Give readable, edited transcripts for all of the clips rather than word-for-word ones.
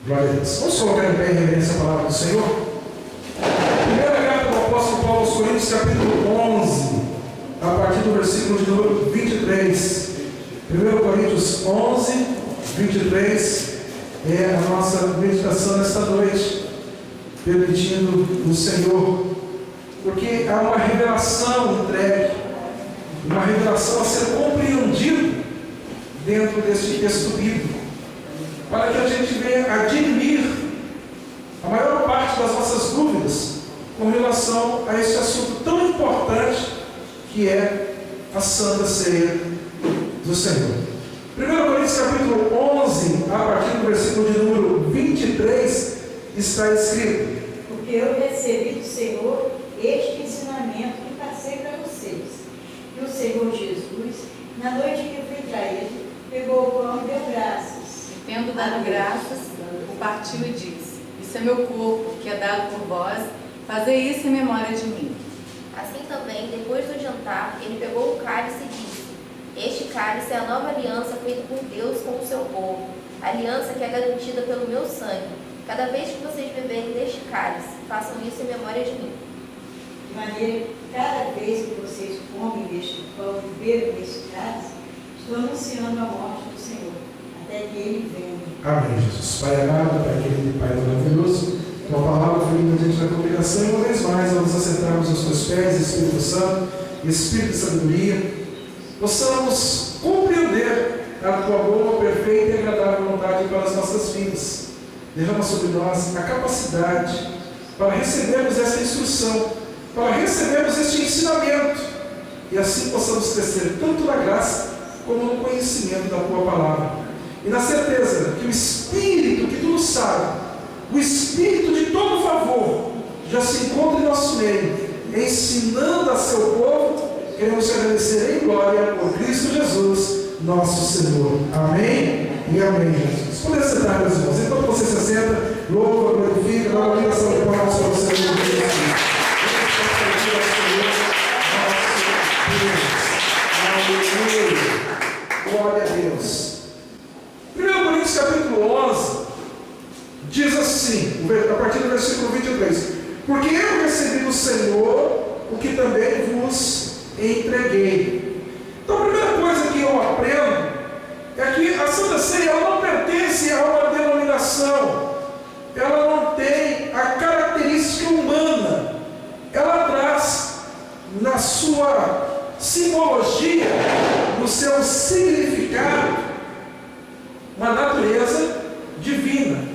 Glória a Deus. Vamos colocar em pé em reverência a palavra do Senhor. Primeira carta do apóstolo Paulo aos Coríntios, capítulo 11, a partir do versículo de número 23. 1 Coríntios 11, 23 é a nossa meditação nesta noite, permitindo o Senhor, porque há uma revelação entregue, uma revelação a ser compreendida dentro deste texto bíblico, para que a gente venha a dirimir a maior parte das nossas dúvidas com relação a este assunto tão importante que é a Santa Ceia do Senhor. 1 Coríntios capítulo 11, a partir do versículo de número 23, está escrito: Porque eu recebi do Senhor este ensinamento que passei para vocês, que o Senhor Jesus, na noite que fui traído, pegou o pão e deu graças. E tendo dado graças, o partiu e disse: Isso é meu corpo, que é dado por vós, fazei isso em memória de mim. Assim também, depois do jantar, ele pegou o cálice e disse: Este cálice é a nova aliança feita por Deus com o seu povo, aliança que é garantida pelo meu sangue. Cada vez que vocês beberem deste cálice, façam isso em memória de mim. De maneira que cada vez que vocês comem deste pão e bebem deste cálice, estou anunciando a morte do Senhor, até que ele venha. Amém, Jesus. Pai amado, Pai querido e Pai maravilhoso, tua palavra foi linda diante da congregação, e uma vez mais, ao nos acertarmos aos teus pés, Espírito Santo, Espírito de sabedoria, possamos compreender a tua boa, perfeita e agradável vontade para as nossas vidas. Derrama sobre nós a capacidade para recebermos essa instrução, para recebermos este ensinamento, e assim possamos crescer tanto na graça como no conhecimento da tua palavra, e na certeza que o Espírito que tudo sabe, o Espírito de todo favor, já se encontra em nosso meio, ensinando a seu povo. Queremos te agradecer em glória por Cristo Jesus, nosso Senhor. Amém e amém, Jesus. Podem sentar, meus irmãos. Enquanto você se assenta, louva, glorifica, dá uma ligação de palmas para o Senhor Jesus. Glória a Deus. 1 Coríntios capítulo 11 diz assim, a partir do versículo 23: Porque eu recebi do Senhor o que também vos entreguei. Então a primeira coisa que eu aprendo é que a Santa Ceia ela não pertence a uma denominação, ela não tem a característica humana, ela traz na sua simbologia, no seu significado, uma natureza divina.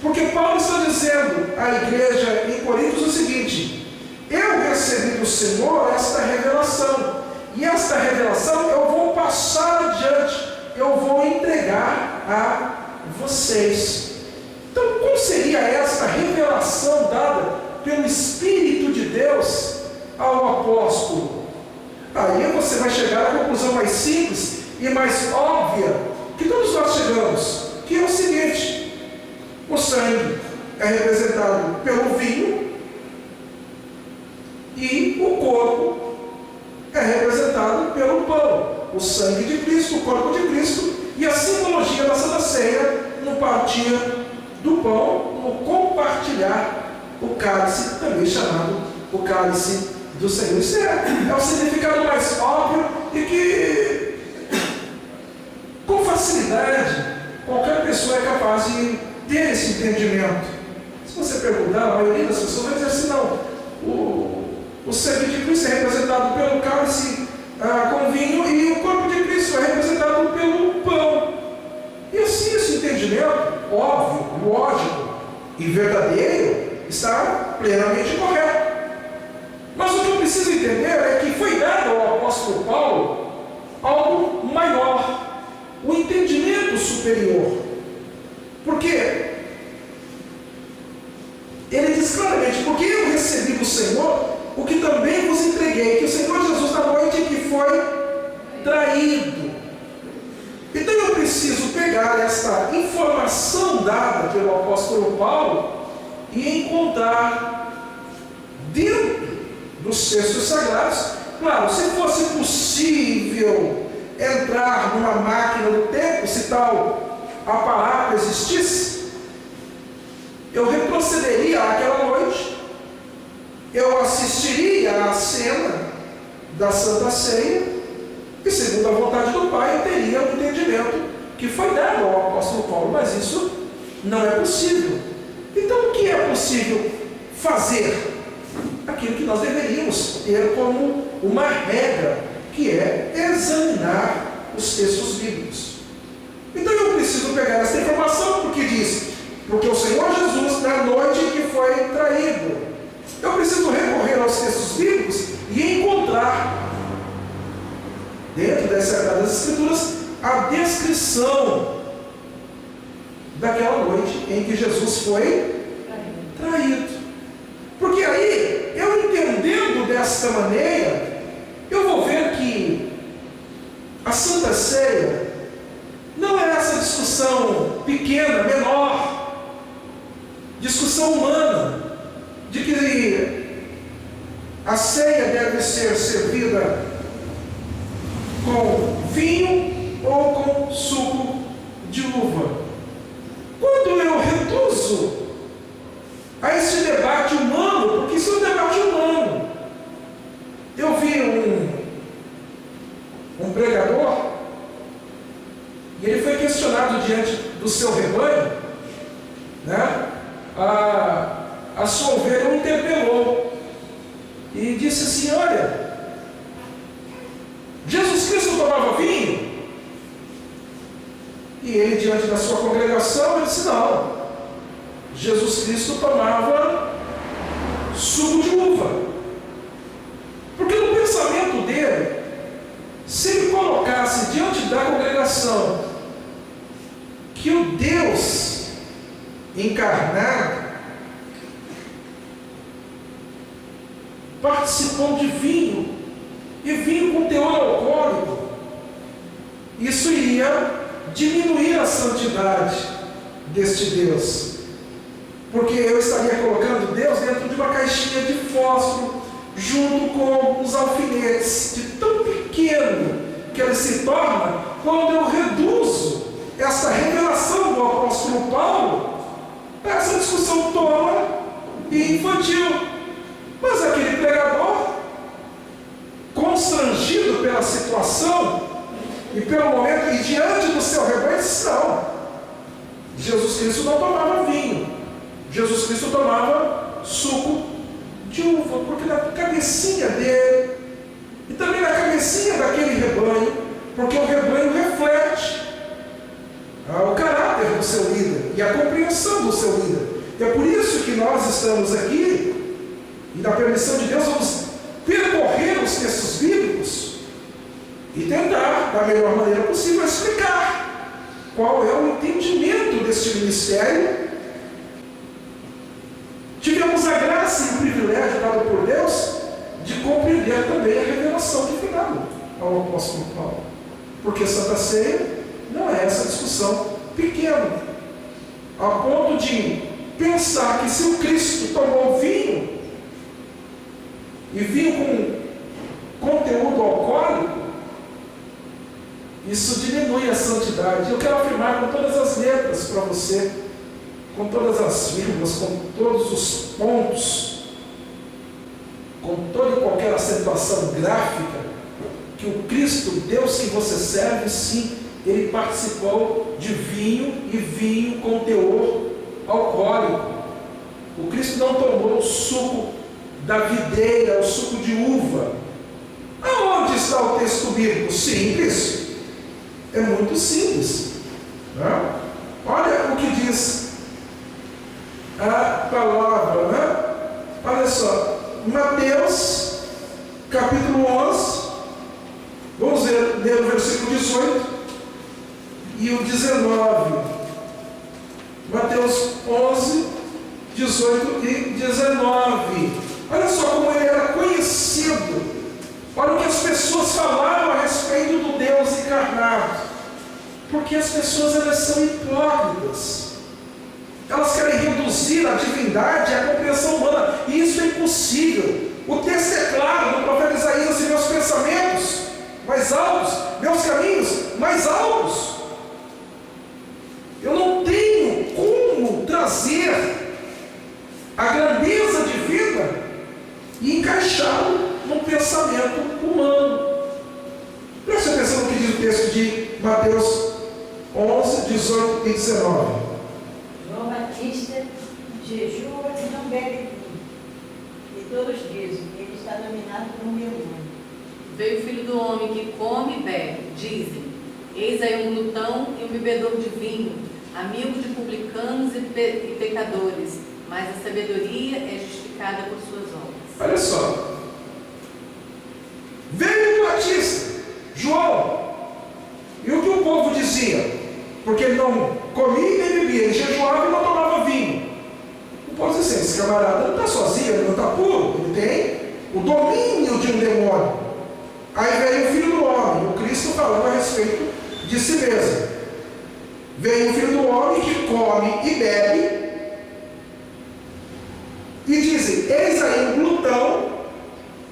Porque Paulo está dizendo à igreja em Coríntios o seguinte: eu recebi do Senhor esta revelação, e esta revelação eu vou passar adiante, eu vou entregar a vocês. Então, qual seria esta revelação dada pelo Espírito de Deus ao apóstolo? Aí você vai chegar à conclusão mais simples e mais óbvia que todos nós chegamos, que é o seguinte: o sangue é representado pelo vinho e o corpo é representado pelo pão. O sangue de Cristo, o corpo de Cristo, e a simbologia da Santa Ceia no partir do pão, no compartilhar o cálice, também chamado o cálice do Senhor. Isso é o significado mais óbvio e que, com facilidade, qualquer pessoa é capaz de ter esse entendimento. Se você perguntar, a maioria das pessoas vai dizer assim: não, o sangue de Cristo é representado pelo cálice com vinho, e o corpo de Cristo é representado pelo pão. E assim esse entendimento óbvio, lógico e verdadeiro está plenamente correto. Mas o que eu preciso entender é que foi dado ao apóstolo Paulo algo maior, o entendimento superior. Porque ele diz claramente: porque eu recebi do Senhor o que também vos entreguei, que o Senhor Jesus, na noite que foi traído. Então eu preciso pegar esta informação dada pelo apóstolo Paulo e encontrar dentro dos textos sagrados. Claro, se fosse possível entrar numa máquina do tempo, se tal aparato existisse, eu retrocederia àquela noite, eu assistiria à cena da Santa Ceia, e segundo a vontade do Pai, eu teria o entendimento que foi dado ao apóstolo Paulo, mas isso não é possível. Então, o que é possível fazer? Aquilo que nós deveríamos ter como uma regra, que é examinar os textos bíblicos. Então eu preciso pegar essa informação, porque diz, porque o Senhor Jesus, na noite que foi traído, eu preciso recorrer aos textos bíblicos e encontrar, dentro das Sagradas Escrituras, a descrição daquela noite em que Jesus foi traído. Porque aí, eu entendendo desta maneira, eu vou ver que a Santa Ceia não é essa discussão pequena, menor, discussão humana, de que a ceia deve ser servida com vinho ou com suco de uva. Quando eu reduzo a esse debate humano, porque isso é um debate humano. Eu vi um pregador, e ele foi questionado diante do seu rebanho, né? A sua ovelha o interpelou e disse assim: olha, Jesus Cristo tomava vinho? E ele, diante da sua congregação, ele disse: não, Jesus Cristo tomava suco de uva. Porque no pensamento dele, se ele colocasse diante da congregação que o Deus encarnado participou de vinho, e vinho com teor alcoólico, isso iria diminuir a santidade deste Deus. Porque eu estaria colocando Deus dentro de uma caixinha de fósforo, junto com os alfinetes, de tão pequeno que ele se torna, quando eu reduzo essa revelação do apóstolo Paulo a essa discussão tola e infantil. Mas aquele pregador, constrangido pela situação e pelo momento, e diante do seu rebanho, disse: não, Jesus Cristo não tomava vinho, Jesus Cristo tomava suco de uva, porque na cabecinha dele, e também na cabecinha daquele rebanho, porque o rebanho reflete o caráter do seu líder e a compreensão do seu líder. E é por isso que nós estamos aqui, e na permissão de Deus vamos percorrer os textos bíblicos e tentar, da melhor maneira possível, explicar qual é o entendimento deste ministério. Tivemos a graça e o privilégio dado por Deus de compreender também a revelação que foi dada ao apóstolo Paulo. Porque Santa Ceia não é essa discussão pequena, a ponto de pensar que se o Cristo tomou vinho, e vinho com conteúdo alcoólico, isso diminui a santidade. Eu quero afirmar com todas as letras para você, com todas as vírgulas, com todos os pontos, com toda e qualquer acentuação gráfica, que o Cristo, Deus que você serve, sim, ele participou de vinho, e vinho com teor alcoólico. O Cristo não tomou o suco da videira, o suco de uva. Aonde está o texto bíblico? Simples. É muito simples. Né? Olha o que diz a palavra, né? Olha só, Mateus capítulo 11, vamos ler o versículo 18 e o 19. Mateus 11, 18 e 19. Olha só como ele era conhecido. Olha o que as pessoas falaram a respeito do Deus encarnado. Porque as pessoas, elas são hipócritas. Elas querem reduzir a divindade à compreensão humana, e isso é impossível. O texto é claro no profeta Isaías assim: meus pensamentos mais altos, meus caminhos mais altos. Eu não tenho como trazer Mateus 11, 18 e 19. João Batista jejua e não bebe vinho. E todos dizem que ele está dominado por um demônio. Veio o Filho do Homem que come e bebe. Dizem: eis aí um glutão e um bebedor de vinho, amigo de publicanos e pecadores, mas a sabedoria é justificada por suas obras. Olha só. Veio o Batista, João, e o que o povo dizia? Porque ele não comia nem bebia, ele jejuava e não tomava vinho. O povo dizia assim: esse camarada não está sozinho, ele não está puro, ele tem o domínio de um demônio. Aí veio o Filho do Homem, o Cristo falando a respeito de si mesmo. Veio o Filho do Homem que come e bebe, e dizem: eis aí um glutão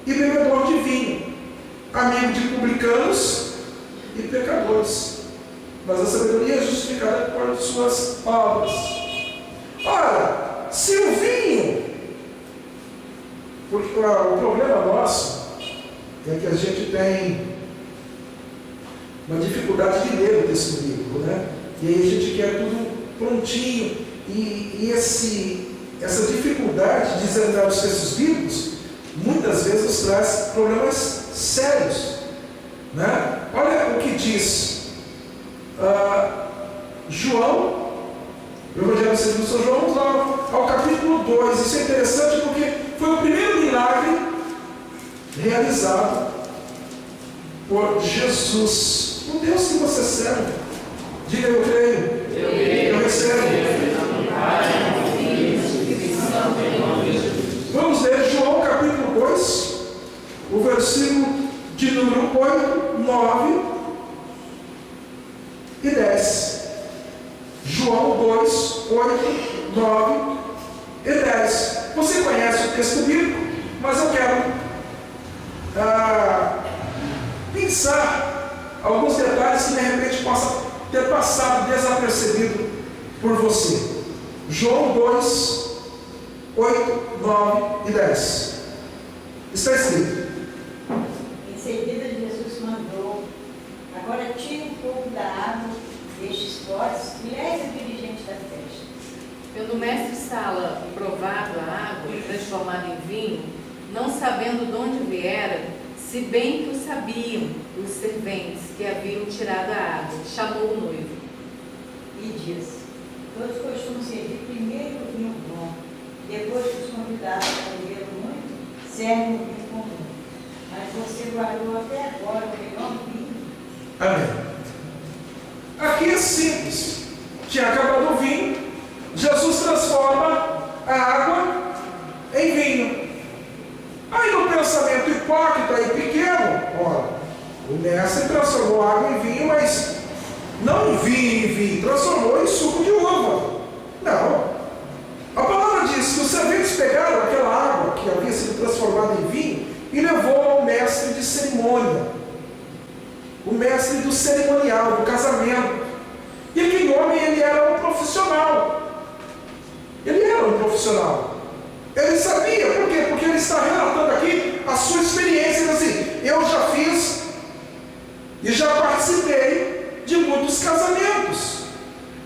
e bebedor de vinho, amigo de publicanos e pecadores, mas a sabedoria é justificada por suas obras. Ora, se o vinho, porque o problema nosso é que a gente tem uma dificuldade de ler o texto bíblico, né? E aí a gente quer tudo prontinho, e essa dificuldade de examinar os textos bíblicos muitas vezes nos traz problemas sérios, né? Olha o que diz João, o Evangelho segundo São João, vamos lá ao capítulo 2. Isso é interessante porque foi o primeiro milagre realizado por Jesus, o Deus que você serve. Diga: eu creio, eu recebo. Vamos ler João capítulo 2, o versículo de número 8, 9 e 10. João 2, 8, 9 e 10. Você conhece o texto bíblico, mas eu quero pensar alguns detalhes que de repente possam ter passado desapercebido por você. João 2, 8, 9 e 10. Está escrito: Em seguida, Jesus mandou: agora tire um pouco da água destes potes e leve o dirigente da festa. Quando o mestre Sala provado a água transformada em vinho, não sabendo de onde viera, se bem que o sabiam os serventes que haviam tirado a água, chamou o noivo E disse: todos costumam servir primeiro o vinho bom, depois que os convidados beberam muito, servem o vinho comum. Mas você guardou até agora o melhor vinho. Amém. Aqui é simples. Tinha acabado o vinho, Jesus transforma a água em vinho. Aí no pensamento hipócrita e pequeno, olha, o mestre transformou a água em vinho, mas não em vinho, transformou em suco de uva. Não. A palavra diz que os serventes pegaram aquela água que havia sido transformada em vinho e levou ao mestre de cerimônia, o mestre do cerimonial, do casamento. E aquele homem, ele era um profissional. Ele era um profissional. Ele sabia, por quê? Porque ele está relatando aqui a sua experiência, assim: eu já fiz e já participei de muitos casamentos.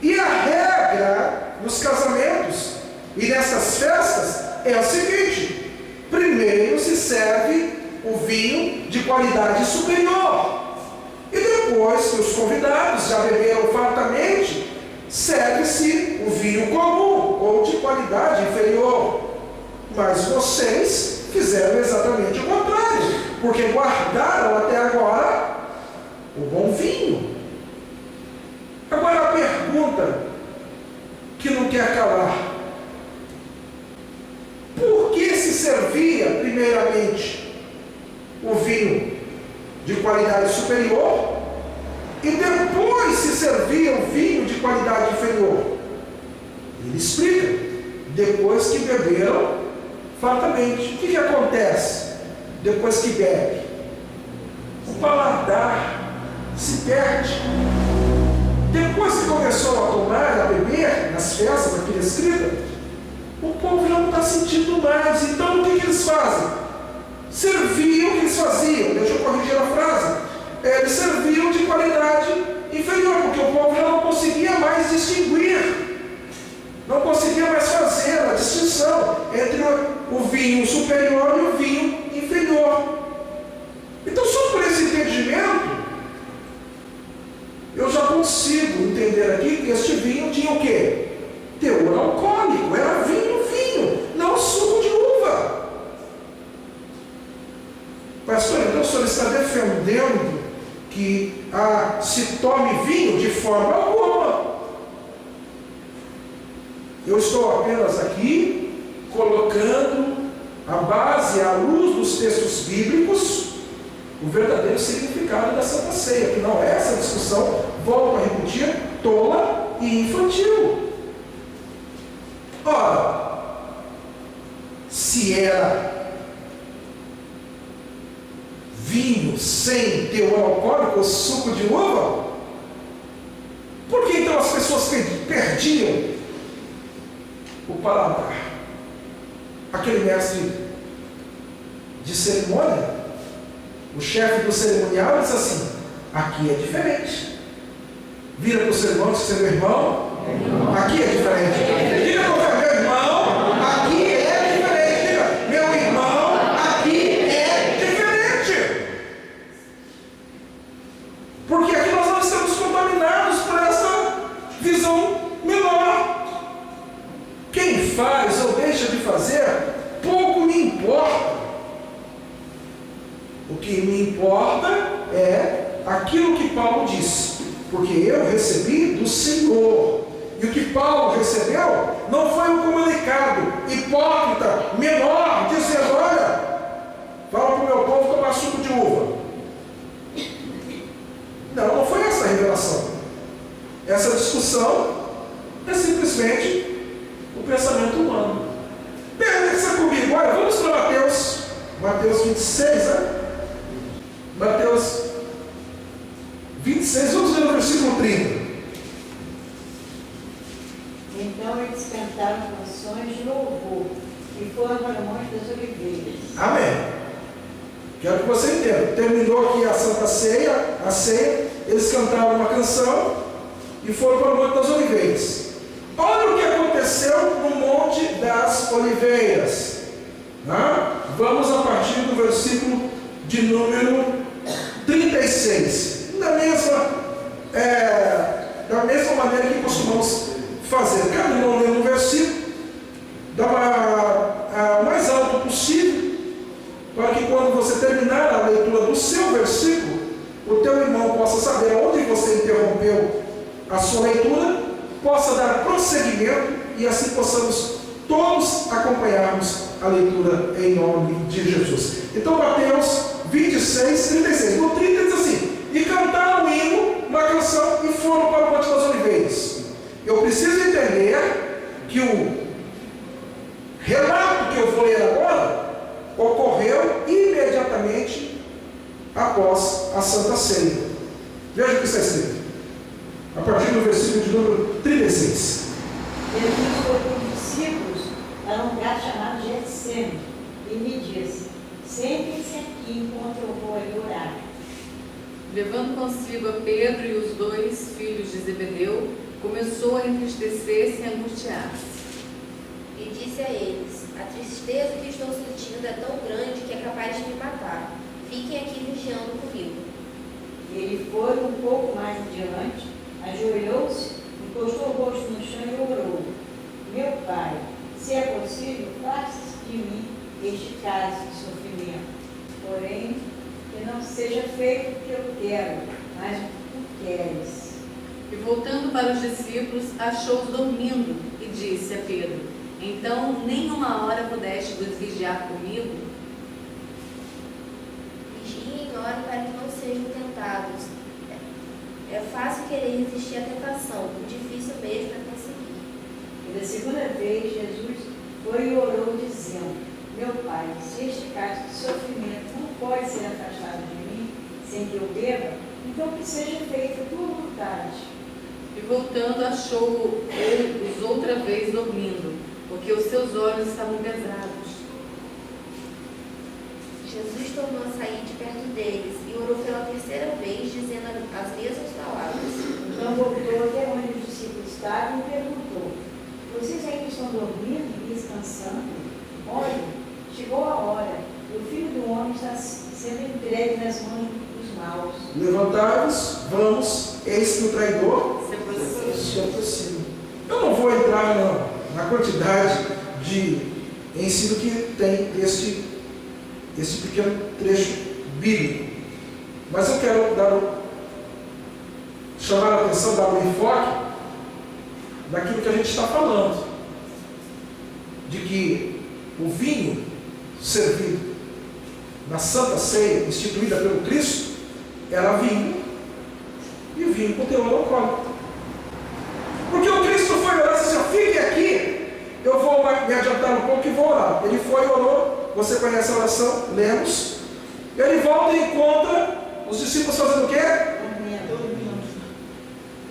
E a regra nos casamentos e nessas festas é a seguinte: primeiro se serve o vinho de qualidade superior, e depois que os convidados já beberam fartamente, serve-se o vinho comum ou de qualidade inferior. Mas vocês fizeram exatamente o contrário, porque guardaram até agora o bom vinho. Agora a pergunta que não quer calar: por que se servia primeiramente o vinho de qualidade superior e depois se servia o vinho de qualidade inferior? Ele explica: depois que beberam fartamente. O que acontece depois que bebe? O paladar se perde. Depois que começou a tomar, a beber nas festas aqui escrita, o povo já não está sentindo mais. Então o que eles fazem? Serviam o que eles faziam. Deixa eu corrigir a frase. Eles serviam de qualidade inferior. entre o vinho superior e o vinho inferior. Então, só por esse entendimento, eu já consigo entender aqui que este vinho tinha o quê? Teor alcoólico, era vinho, não suco de uva. Pastor, então o senhor está defendendo que se tome vinho de forma alguma. Eu estou apenas aqui colocando a base, à luz dos textos bíblicos, o verdadeiro significado da Santa Ceia, que não é essa discussão, volto a repetir, tola e infantil. Ora, se era vinho sem teor alcoólico, suco de uva, por que então as pessoas perdiam o paladar? Aquele mestre de cerimônia, o chefe do cerimonial, disse assim: aqui é diferente. Vira para o seu irmão e diz: seu irmão, aqui é diferente. Diga para o meu irmão, aqui é diferente. Diga, meu irmão, aqui é diferente. Porque aqui nós não estamos contaminados por essa visão menor. Quem faz ou deixa de fazer, pouco me importa. O que me importa é aquilo que Paulo disse, porque eu recebi do Senhor. E o que Paulo recebeu não foi um comunicado hipócrita, menor, dizendo: olha, fala para o meu povo tomar suco de uva. Não foi essa a revelação. Essa discussão é simplesmente o pensamento humano. Pensa comigo, olha, vamos para Mateus 26, né? Mateus 26, vamos ler no versículo 30. Então eles cantaram canções de louvor e foram para o Monte das Oliveiras. Amém. Quero que você entenda. Terminou aqui a Santa Ceia, eles cantaram uma canção e foram para o Monte das Oliveiras. Olha o que aconteceu no Monte das Oliveiras. Vamos a partir do versículo de número 36. Da mesma maneira que costumamos fazer. Cada irmão lê um versículo, dá o mais alto possível, para que quando você terminar a leitura do seu versículo, o teu irmão possa saber onde você interrompeu a sua leitura, possa dar prosseguimento e assim possamos todos acompanharmos a leitura em nome de Jesus. Então, Mateus 26, 36. No 30 diz assim: e cantaram um hino, uma canção, e foram para o Monte das Oliveiras. Eu preciso entender que o relato que eu vou ler agora ocorreu imediatamente após a Santa Ceia. Veja o que está escrito, a partir do versículo de número 36. Jesus foi com os discípulos para um lugar chamado Getsemane e me disse: sentem-se aqui enquanto eu vou ali orar. Levando consigo a Pedro e os 2 filhos de Zebedeu, começou a entristecer-se e angustiar-se. E disse a eles: a tristeza que estou sentindo é tão grande que é capaz de me matar. Fiquem aqui vigiando comigo. Ele foi um pouco mais adiante, ajoelhou-se, encostou o rosto no chão e orou: meu Pai, se é possível, faça de mim este cálice de sofrimento. Porém, que não seja feito o que eu quero, mas o que tu queres. E voltando para os discípulos, achou-os dormindo e disse a Pedro: então, nem uma hora pudeste vigiar comigo? Vigiem e orem para que não sejam tentados. É fácil querer resistir à tentação, o difícil mesmo é conseguir. E da segunda vez, Jesus foi e orou, dizendo: meu Pai, se este cálice de sofrimento não pode ser afastado de mim, sem que eu beba, então que seja feita a tua vontade. E voltando, achou-os outra vez dormindo, porque os seus olhos estavam pesados. Jesus tornou a sair de perto deles e orou pela terceira vez, dizendo as mesmas palavras. Então voltou até onde os discípulos estavam e perguntou: vocês ainda estão dormindo e descansando? olhe, chegou a hora, e o Filho do Homem está sendo entregue nas mãos dos maus. Levantai-vos, vamos, eis que o traidor Se aproxima. se aproxima. Eu não vou entrar na quantidade de ensino que tem este pequeno trecho bíblico, mas eu quero chamar a atenção, dar um enfoque daquilo que a gente está falando, de que o vinho servido na Santa Ceia, instituída pelo Cristo, era vinho, e o vinho com teor alcoólico. Porque o Cristo foi orar e disse assim: fique aqui, eu vou me adiantar um pouco e vou orar. Ele foi e orou, você conhece a oração, lemos. Ele volta e encontra os discípulos fazendo o quê?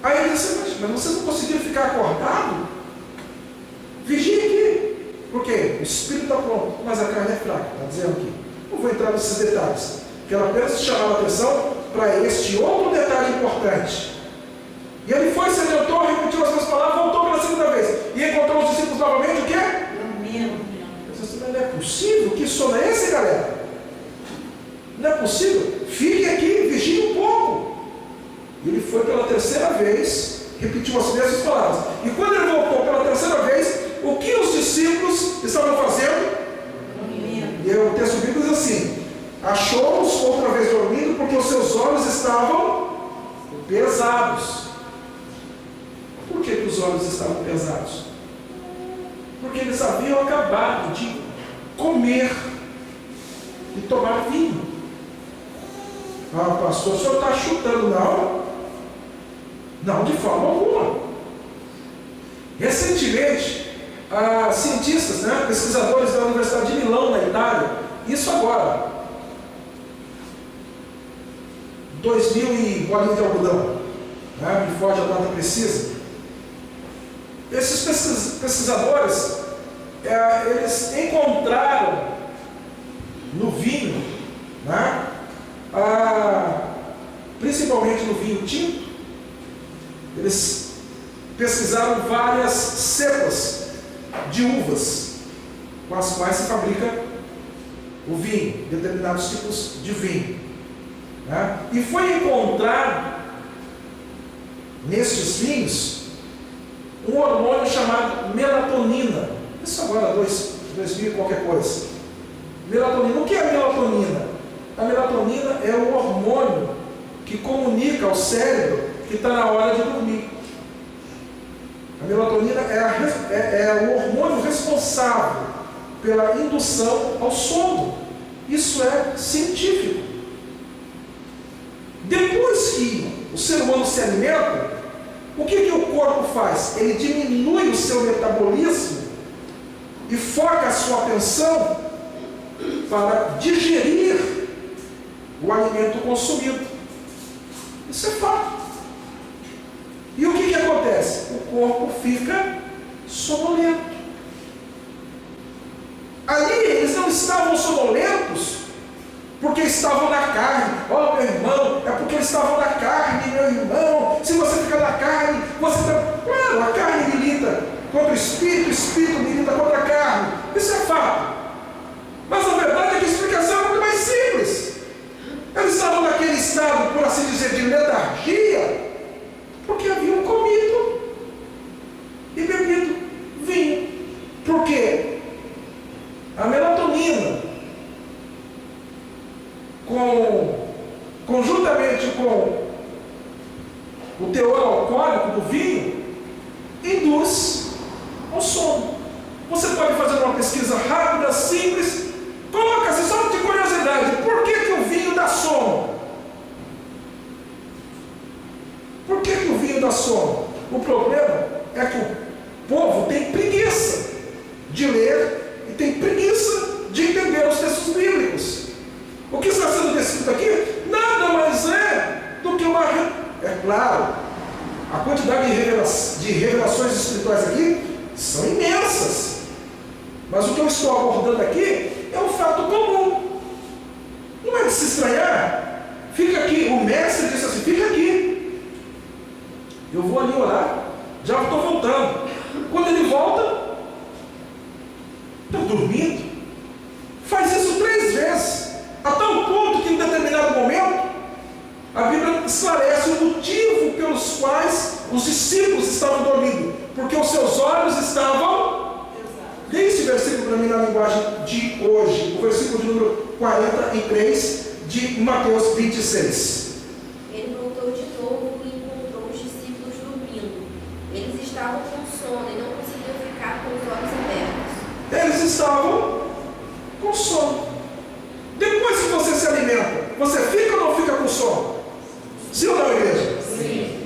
Aí ele disse: mas vocês não conseguiram ficar acordados? Vigie aqui. Por quê? O espírito está pronto, mas a carne é fraca, está dizendo aqui. Não vou entrar nesses detalhes. Quero apenas chamar a atenção para este outro detalhe importante. E ele foi, se adiantou, repetiu as suas palavras, voltou pela segunda vez. E encontrou os discípulos novamente, o quê? Mas não é possível? Que sono é esse, galera? Não é possível? Fique aqui, vigie um pouco. E ele foi pela terceira vez, repetiu as mesmas palavras. E quando ele voltou pela terceira vez, o que os discípulos estavam fazendo? E o texto bíblico diz assim: achou-os outra vez dormindo, porque os seus olhos estavam pesados. Por que os olhos estavam pesados? Porque eles haviam acabado de comer e tomar vinho. Ah, pastor, o senhor está chutando? Não, de forma alguma. Recentemente, cientistas, pesquisadores da Universidade de Milão, na Itália, isso agora, 2000 e bolinha de algodão, me foge a data precisa. Esses pesquisadores, eles encontraram no vinho, principalmente no vinho tinto, eles pesquisaram várias cepas de uvas com as quais se fabrica o vinho, determinados tipos de vinho. E foi encontrado nestes vinhos um hormônio chamado melatonina. Isso agora, 2000 e qualquer coisa. Melatonina. O que é a melatonina? A melatonina é o hormônio que comunica ao cérebro que está na hora de dormir. A melatonina é o hormônio responsável pela indução ao sono. Isso é científico. Depois que o ser humano se alimenta, o que o corpo faz? Ele diminui o seu metabolismo e foca a sua atenção para digerir o alimento consumido. Isso é fato. E o que acontece? O corpo fica sonolento. Ali eles não estavam sonolentos porque estavam na carne. Meu irmão, é porque eles estavam na carne, meu irmão. Se você ficar na carne, você está... Claro, a carne milita contra o espírito milita contra a carne. Isso é fato. Mas a verdade é que a explicação é muito mais simples. Eles estavam naquele estado, por assim dizer, de letargia, porque haviam comido e bebido vinho. Por quê? A melatonina, conjuntamente com o teor alcoólico do vinho, induz ao sono. Você pode fazer uma pesquisa rápida, simples, coloca-se só de curiosidade: por que o vinho dá sono? Por que o vinho dá sono? O problema é que o povo tem preguiça de ler e tem preguiça de entender os textos bíblicos. O que está sendo descrito aqui nada mais é do que uma... É claro, a quantidade de revelações espirituais aqui são imensas. Mas o que eu estou abordando aqui é um fato comum. Não é de se estranhar. Fica aqui, o mestre disse assim: fica aqui. Eu vou ali orar, já estou voltando. Quando ele volta, está dormindo. A Bíblia esclarece o motivo pelos quais os discípulos estavam dormindo, porque os seus olhos estavam... Leia esse versículo para mim na linguagem de hoje, o versículo de número 43 de Mateus 26. Ele voltou de novo e encontrou os discípulos dormindo. Eles estavam com sono e não conseguiam ficar com os olhos abertos. Eles estavam com sono. Depois que você se alimenta, você fica ou não fica com sono? Sim ou não, igreja? Sim.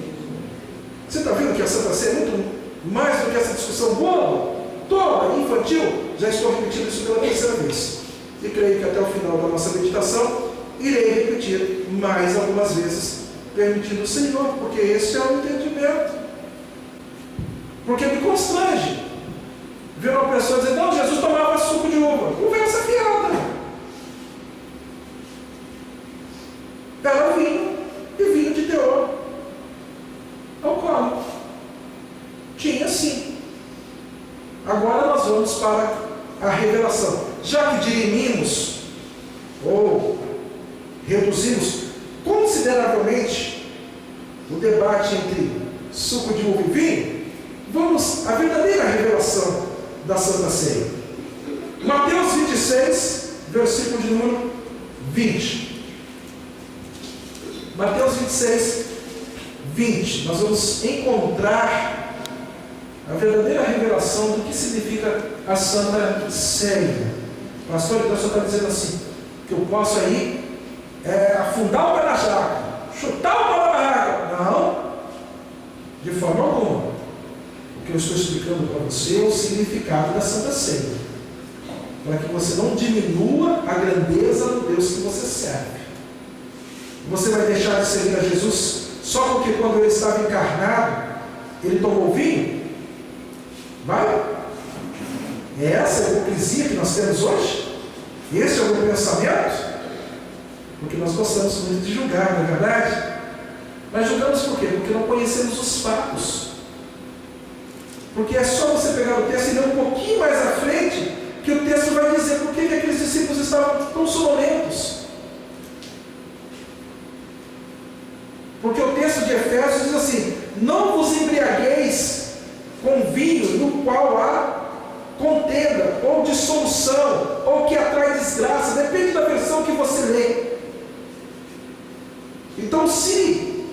Você está vendo que a Santa Ceia é muito mais do que essa discussão boba, tola, infantil? Já estou repetindo isso pela terceira vez. E creio que até o final da nossa meditação irei repetir mais algumas vezes, permitindo o Senhor, porque esse é o entendimento. Porque me constrange ver uma pessoa dizer: não, Jesus tomava suco de uva. Conversa fiada. Era vinho, e vinho de teor alcoólico. Tinha sim. Agora nós vamos para a revelação. Já que dirimimos ou reduzimos consideravelmente o debate entre suco de uva e vinho, vamos à verdadeira revelação da Santa Ceia. Mateus 26, versículo de número 20. Mateus 26, 20. Nós vamos encontrar a verdadeira revelação do que significa a Santa Ceia. Pastor, então o senhor está dizendo assim, que eu posso aí afundar o pé na jaca, chutar o pé na barraca? Não, de forma alguma. O que eu estou explicando para você é o significado da Santa Ceia, para que você não diminua a grandeza do Deus que você serve. Você vai deixar de servir a Jesus só porque quando ele estava encarnado, ele tomou vinho? Vai? É essa a hipocrisia que nós temos hoje? Esse é o meu pensamento? Porque nós gostamos muito de julgar, não é verdade? Mas julgamos por quê? Porque não conhecemos os fatos. Porque é só você pegar o texto e ler um pouquinho mais à frente, que o texto vai dizer por que aqueles discípulos estavam tão sonolentos. Porque o texto de Efésios diz assim: não vos embriagueis com vinho no qual há contenda, ou dissolução, ou que atrai desgraça, depende da versão que você lê. Então, se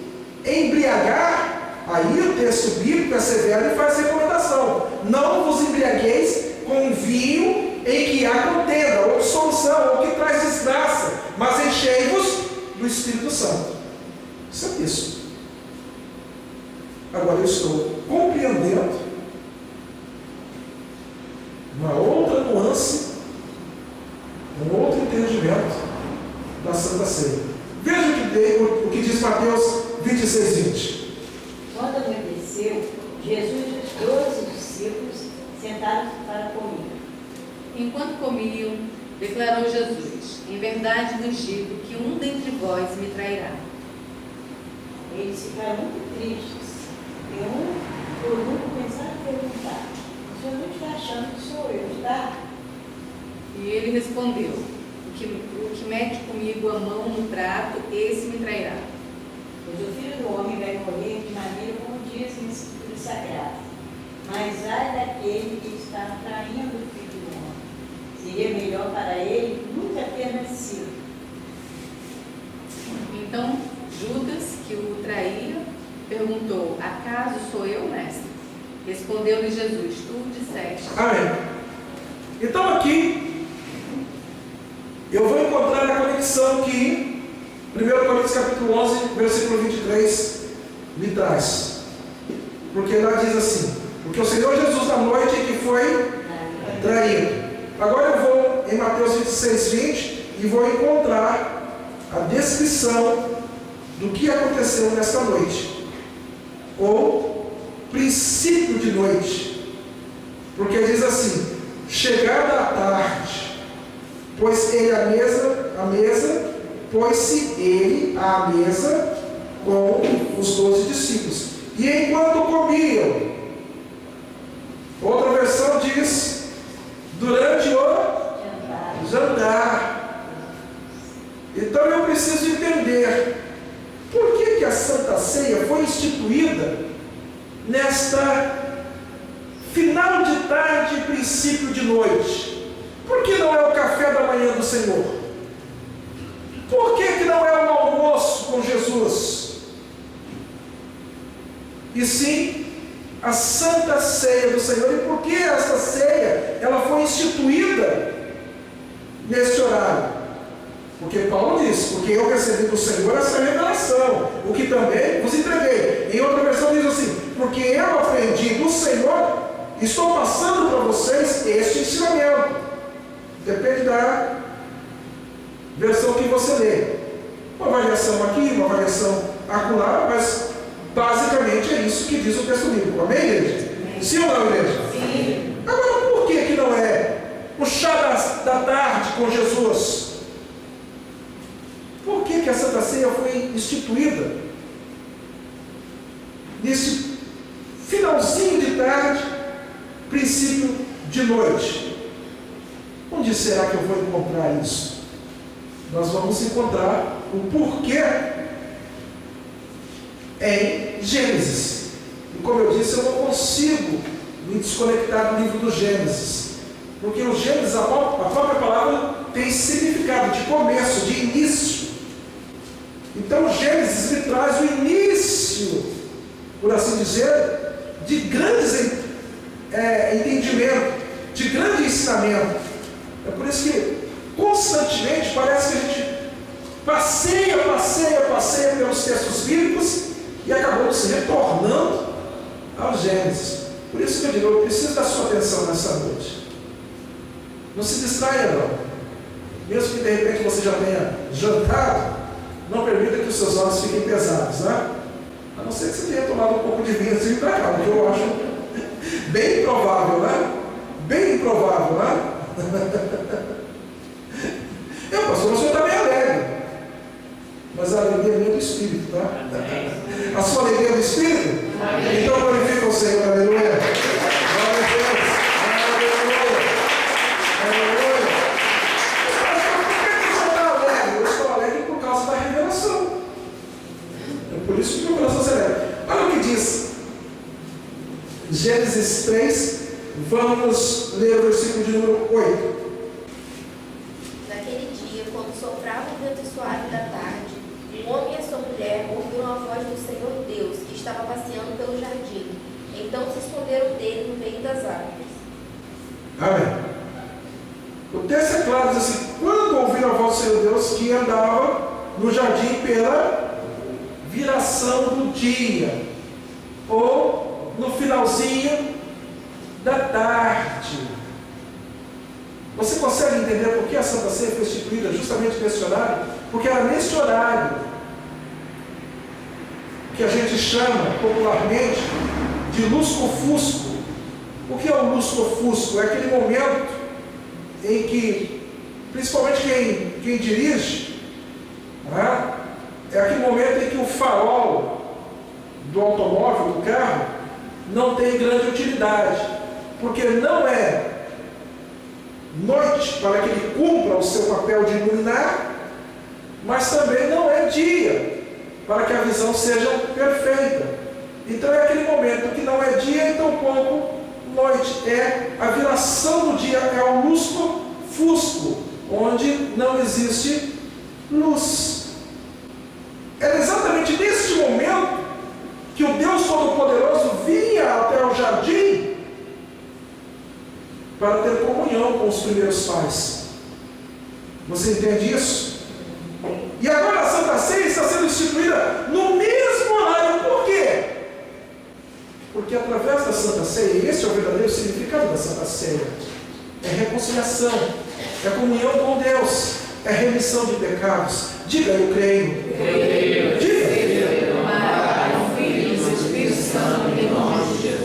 embriagar, aí o texto bíblico é severo e faz recomendação: não vos embriagueis com vinho em que há contenda, ou dissolução, ou que traz desgraça, mas enchei-vos do Espírito Santo. Isso é isso. Agora eu estou compreendendo uma outra nuance, um outro entendimento da Santa Ceia. Veja o que diz Mateus 26, 20. Quando anoiteceu, Jesus e os 12 discípulos sentaram para comer. Enquanto comiam, declarou Jesus: em verdade vos digo que um dentre vós me trairá. Eles ficaram muito tristes. E um por um começaram a perguntar: o senhor não está achando que sou eu, está? E ele respondeu: o que mete comigo a mão no prato, esse me trairá. Pois o Filho do Homem vai morrer de maneira como diz em Escritura Sagrada. Mas ai daquele que está traindo o Filho do Homem. Seria melhor para ele nunca ter nascido. Então Judas, que o traía, perguntou: acaso sou eu, mestre? Respondeu-lhe Jesus: tu disseste. Amém. Então aqui eu vou encontrar a conexão que 1 Coríntios capítulo 11, versículo 23 me traz. Porque lá diz assim: porque o Senhor Jesus na noite que foi traído. Agora eu vou em Mateus 26, 20 e vou encontrar a descrição do que aconteceu nesta noite, ou princípio de noite, porque diz assim: chegada a tarde, pôs ele à mesa, pôs-se ele à mesa com os 12 discípulos, e enquanto comiam, outra versão diz, durante o jantar. Então eu preciso entender a Santa Ceia foi instituída nesta final de tarde e princípio de noite? Por que não é o café da manhã do Senhor? Por que não é o almoço com Jesus? E sim a Santa Ceia do Senhor. E por que essa ceia ela foi instituída neste horário? Porque Paulo diz: porque eu recebi do Senhor essa revelação, o que também vos entreguei. Em outra versão diz assim: porque eu aprendi do Senhor, estou passando para vocês este ensinamento. Depende da versão que você lê. Uma variação aqui, uma variação acolá, mas basicamente é isso que diz o texto bíblico. Amém, igreja? Sim ou não, igreja? Sim. Agora, por que não é o chá da tarde com Jesus? Por que a Santa Ceia foi instituída nesse finalzinho de tarde, princípio de noite? Onde será que eu vou encontrar isso? Nós vamos encontrar o porquê em Gênesis. E como eu disse, eu não consigo me desconectar do livro do Gênesis, porque o Gênesis, a própria palavra, tem significado de começo, de início. Então Gênesis me traz o início, por assim dizer, de grandes entendimento, de grande ensinamento. É por isso que constantemente parece que a gente passeia pelos textos bíblicos e acabamos se retornando ao Gênesis. Por isso que eu digo, eu preciso da sua atenção nessa noite. Não se distraia não. Mesmo que de repente você já tenha jantado, não permita que os seus olhos fiquem pesados, né? A não ser que você tenha tomado um pouco de vinho antes de vir para cá, porque eu acho bem improvável, né? Bem improvável, né? Pastor, o senhor está bem alegre, mas a alegria é do Espírito, tá? A sua alegria é do Espírito? Amém. Então glorifica o Senhor, aleluia. Glória a Deus, aleluia, aleluia. Por que você está alegre? Eu estou alegre por causa da revelação. É por isso que o meu coração se alegra. Olha o que diz Gênesis 3, vamos ler o versículo de número 8. Naquele dia, quando soprava o vento suave da tarde, um homem e a sua mulher ouviram a voz do Senhor Deus, que estava passeando pelo jardim. Então se esconderam dele no meio das árvores. Amém. O texto é claro, diz assim: quando ouviram a voz do Senhor Deus, que andava no jardim pela viração do dia, ou no finalzinho da tarde. Você consegue entender por que a Santa Ceia foi instituída justamente nesse horário? Porque era nesse horário que a gente chama popularmente de lusco-fusco. O que é o lusco-fusco? É aquele momento em que, principalmente quem dirige, né, é aquele momento em que o farol do automóvel, do carro, não tem grande utilidade, porque não é noite para que ele cumpra o seu papel de iluminar, mas também não é dia para que a visão seja perfeita. Então é aquele momento que não é dia e tampouco noite, é a viração do dia, é o lusco-fusco, onde não existe luz. Era exatamente neste momento que o Deus Todo-Poderoso vinha até o jardim para ter comunhão com os primeiros pais. Você entende isso? E agora a Santa Ceia está sendo instituída no mesmo horário. Por quê? Porque através da Santa Ceia, esse é o verdadeiro significado da Santa Ceia, é reconciliação, é comunhão com Deus, é remissão de pecados. Diga: eu creio. Diga.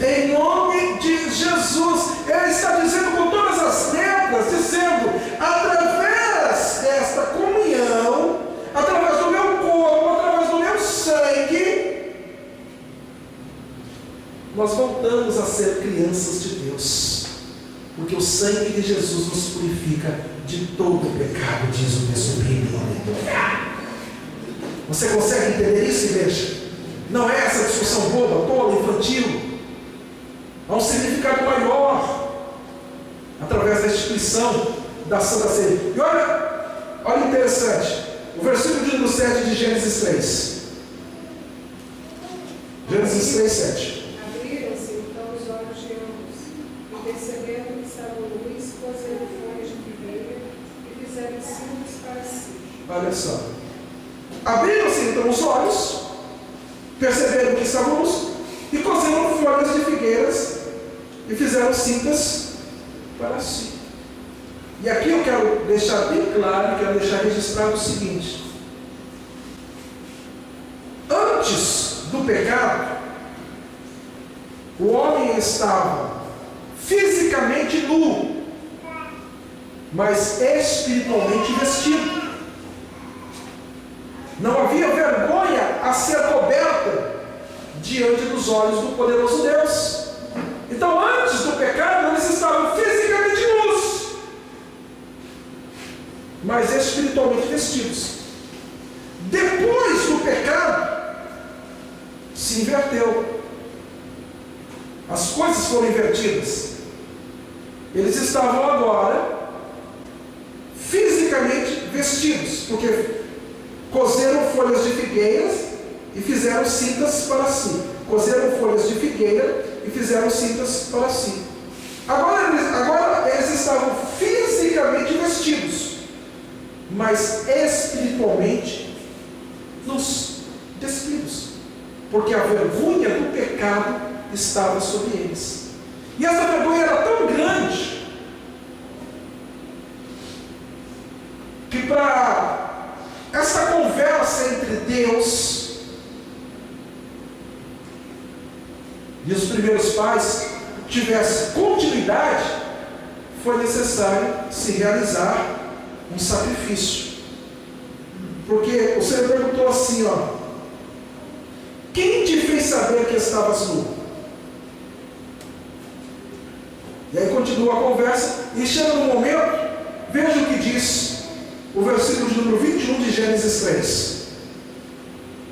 Em nome de Jesus. Ele está dizendo com todas as letras, dizendo: através desta comunhão, através do meu corpo, através do meu sangue, nós voltamos a ser crianças de Deus, porque o sangue de Jesus nos purifica de todo o pecado, diz o texto bíblico. Você consegue entender isso, igreja? Não é essa discussão boba, tola, infantil. Há um significado maior através da instituição da Santa Ceia. E olha interessante, o versículo de número 7 de Gênesis 3. Gênesis 3, 7. Abriram-se então os olhos de ambos, e percebendo que estava luz, cozeram folhas de figueira e fizeram símbolos para si. Olha só. Abriram-se então os olhos, perceberam que estava luz, e cozeram folhas de figueiras e fizeram cintas para si. E aqui eu quero deixar bem claro, quero deixar registrado o seguinte: antes do pecado, o homem estava fisicamente nu, mas espiritualmente vestido. Não havia vergonha a ser coberta diante dos olhos do poderoso Deus. Então, antes do pecado, eles estavam fisicamente nus, mas espiritualmente vestidos. Depois do pecado, se inverteu. As coisas foram invertidas. Eles estavam agora fisicamente vestidos, porque cozeram folhas de figueiras e fizeram cintas para si. Cozeram folhas de figueira e fizeram cintas para si. Agora eles estavam fisicamente vestidos, mas espiritualmente nos despidos, porque a vergonha do pecado estava sobre eles. E essa vergonha era tão grande que, para essa conversa entre Deus e os primeiros pais tivesse continuidade, foi necessário se realizar um sacrifício. Porque o Senhor perguntou assim, quem te fez saber que estavas nu? E aí continua a conversa, e chega no momento, veja o que diz o versículo de número 21 de Gênesis 3.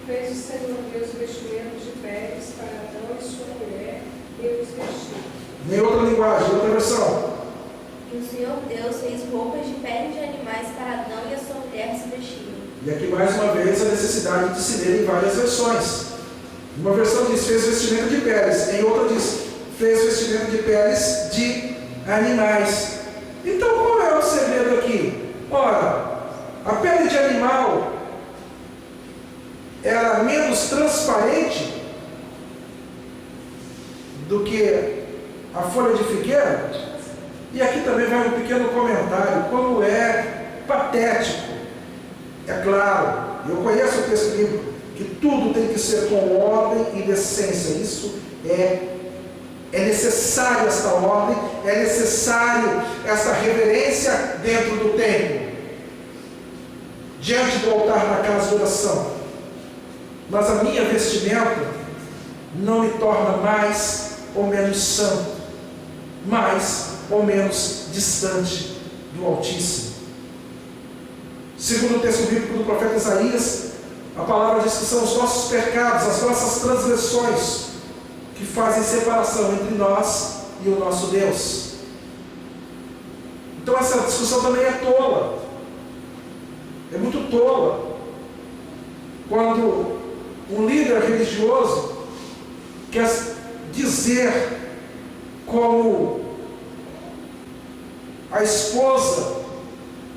Fez o Senhor Deus vestimentos de peles para Adão e sua mulher, e os vestiu. Nem outra linguagem, outra versão. E o Senhor Deus fez roupas de pele de animais para Adão e a sua mulher se vestiram. E aqui mais uma vez a necessidade de se ler em várias versões. Uma versão diz fez vestimento de peles, em outra diz fez vestimento de peles de animais. Então qual é o segredo aqui? Ora, a pele de animal era menos transparente do que a folha de figueira. E aqui também vai um pequeno comentário, como é patético. É claro, eu conheço o texto bíblico, que tudo tem que ser com ordem e decência. Isso é necessário, esta ordem, é necessário essa reverência dentro do templo, diante do altar da casa de oração. Mas a minha vestimenta não me torna mais ou menos santo, mais ou menos distante do Altíssimo. Segundo o texto bíblico do profeta Isaías, a palavra diz que são os nossos pecados, as nossas transgressões, que fazem separação entre nós e o nosso Deus. Então essa discussão também é tola. É muito tola. Quando um líder religioso quer dizer como a esposa,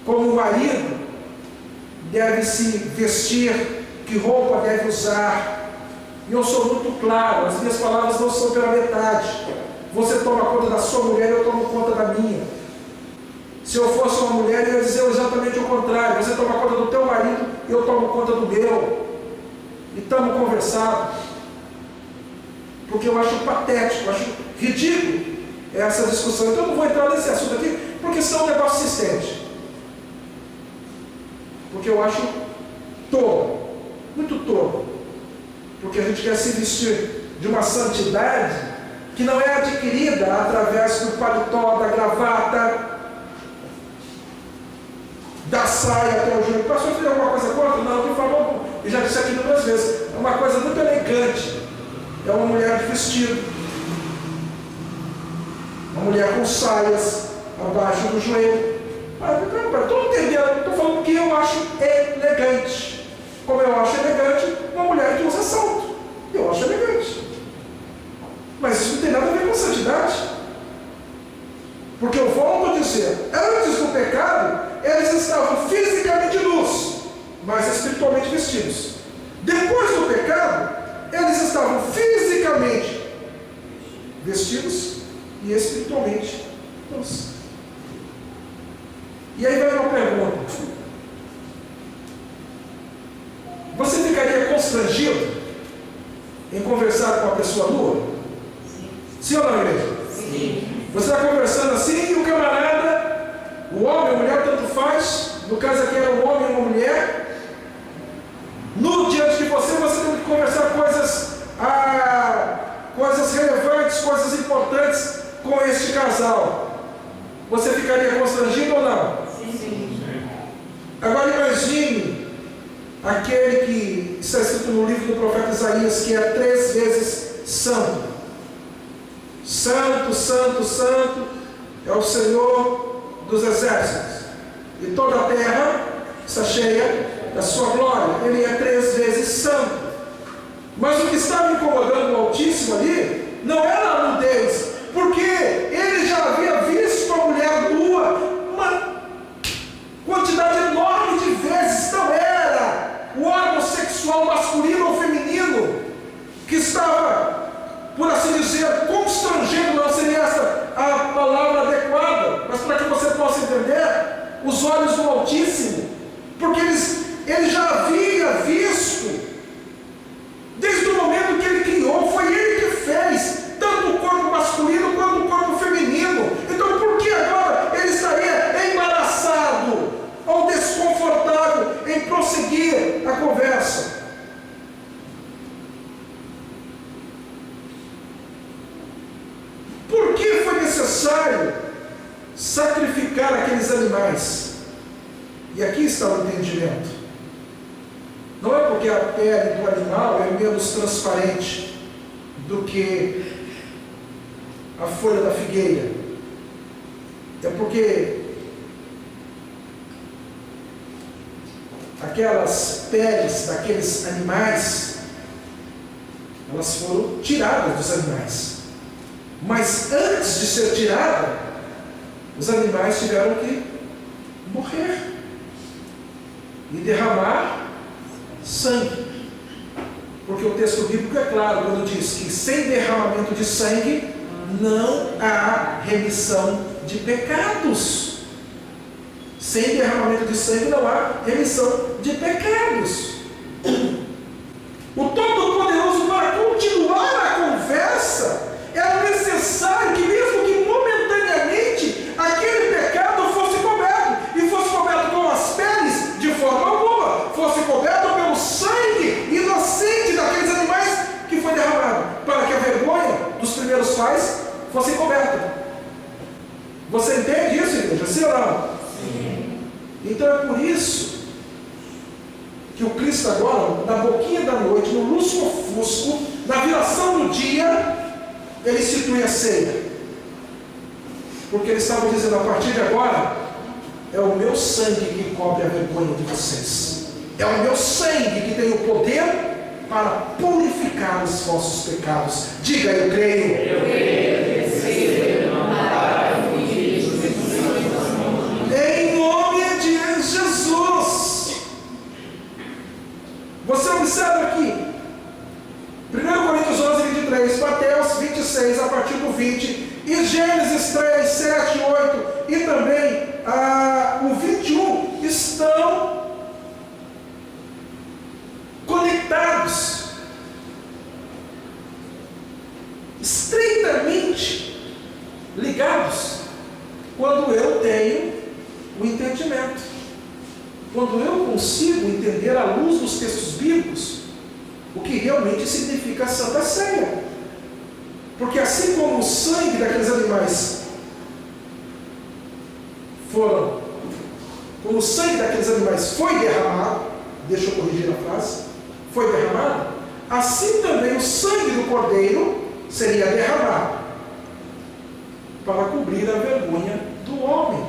como o marido deve se vestir, que roupa deve usar. E eu sou muito claro, as minhas palavras não são pela metade. Você toma conta da sua mulher, eu tomo conta da minha. Se eu fosse uma mulher, eu ia dizer exatamente o contrário. Você toma conta do teu marido, eu tomo conta do meu. E estamos conversando. Porque eu acho patético, eu acho ridículo essa discussão. Então eu não vou entrar nesse assunto aqui, porque senão é um negócio insistente. Porque eu acho tolo, muito tolo. Porque a gente quer se vestir de uma santidade que não é adquirida através do paletó, da gravata, da saia até o joelho. Pastor, tem alguma coisa contra? Não, por favor, eu já disse aqui muitas vezes. é uma coisa muito elegante. É uma mulher de vestido. Uma mulher com saias abaixo do joelho. Estou entendendo, estou falando que eu acho elegante. Como eu acho elegante uma mulher que usa salto. Eu acho elegante. Mas isso não tem nada a ver com santidade. Porque eu volto a dizer, antes do pecado, eles estavam fisicamente nus, mas espiritualmente vestidos. Depois do pecado, eles estavam fisicamente vestidos e espiritualmente nus. E aí vai uma pergunta: você ficaria constrangido em conversar com uma pessoa nua? Sim ou não, igreja? Sim. Você está conversando assim e o camarada, o homem ou a mulher, tanto faz, no caso aqui era um homem ou uma mulher, no diante de você, você tem que conversar coisas relevantes, coisas importantes com este casal. Você ficaria constrangido ou não? Sim. Agora imagine aquele que está escrito no livro do profeta Isaías, que é 3 vezes santo. Santo, santo, santo é o Senhor dos exércitos, e toda a terra está cheia da sua glória. Ele é 3 vezes santo. Mas o que estava incomodando o Altíssimo ali não era a nudez, porque ele já havia visto a mulher nua uma quantidade enorme de vezes. Não era o órgão sexual masculino ou feminino que estava, por assim dizer, constrangendo. Não seria essa a palavra adequada, mas para que você possa entender, os olhos do Altíssimo, porque ele já havia visto, desde o momento que ele criou, foi ele que fez, tanto o corpo masculino quanto o corpo feminino. Então por que agora ele estaria embaraçado ou desconfortável em prosseguir a conversa? Por que foi necessário sacrificar aqueles animais? E aqui está o entendimento. Não é porque a pele do animal é menos transparente do que a folha da figueira. É porque aquelas peles daqueles animais, elas foram tiradas dos animais. Mas antes de ser tirada, os animais tiveram que morrer e derramar sangue. Porque o texto bíblico é claro quando diz que sem derramamento de sangue não há remissão de pecados. Sem derramamento de sangue não há remissão de pecados. O Todo-Poderoso, para continuar a conversa, era necessário que, mesmo que momentaneamente, aquele pecado fosse coberto, e fosse coberto com as peles de forma alguma, fosse coberto pelo sangue inocente daqueles animais que foi derramado, para que a vergonha dos primeiros pais fosse coberta. Você entende isso, igreja? Sim ou não? Sim. Então é por isso que o Cristo agora, na boquinha da noite, no lusco-fusco, na viração do dia, ele institui a ceia. Porque ele estava dizendo: a partir de agora, é o meu sangue que cobre a vergonha de vocês. É o meu sangue que tem o poder para purificar os vossos pecados. Diga: eu creio. Eu creio. Em nome de Jesus. Você observa aqui 1 Coríntios 11, 23, Mateus 26, a partir do 20, e Gênesis 3, 7, 8 e também o 21 estão conectados, estreitamente ligados, quando eu tenho o entendimento, quando eu consigo entender à luz dos textos bíblicos o que realmente significa a Santa Ceia. Porque assim como o sangue daqueles animais foi derramado, deixa eu corrigir a frase, foi derramado, assim também o sangue do Cordeiro seria derramado para cobrir a vergonha do homem.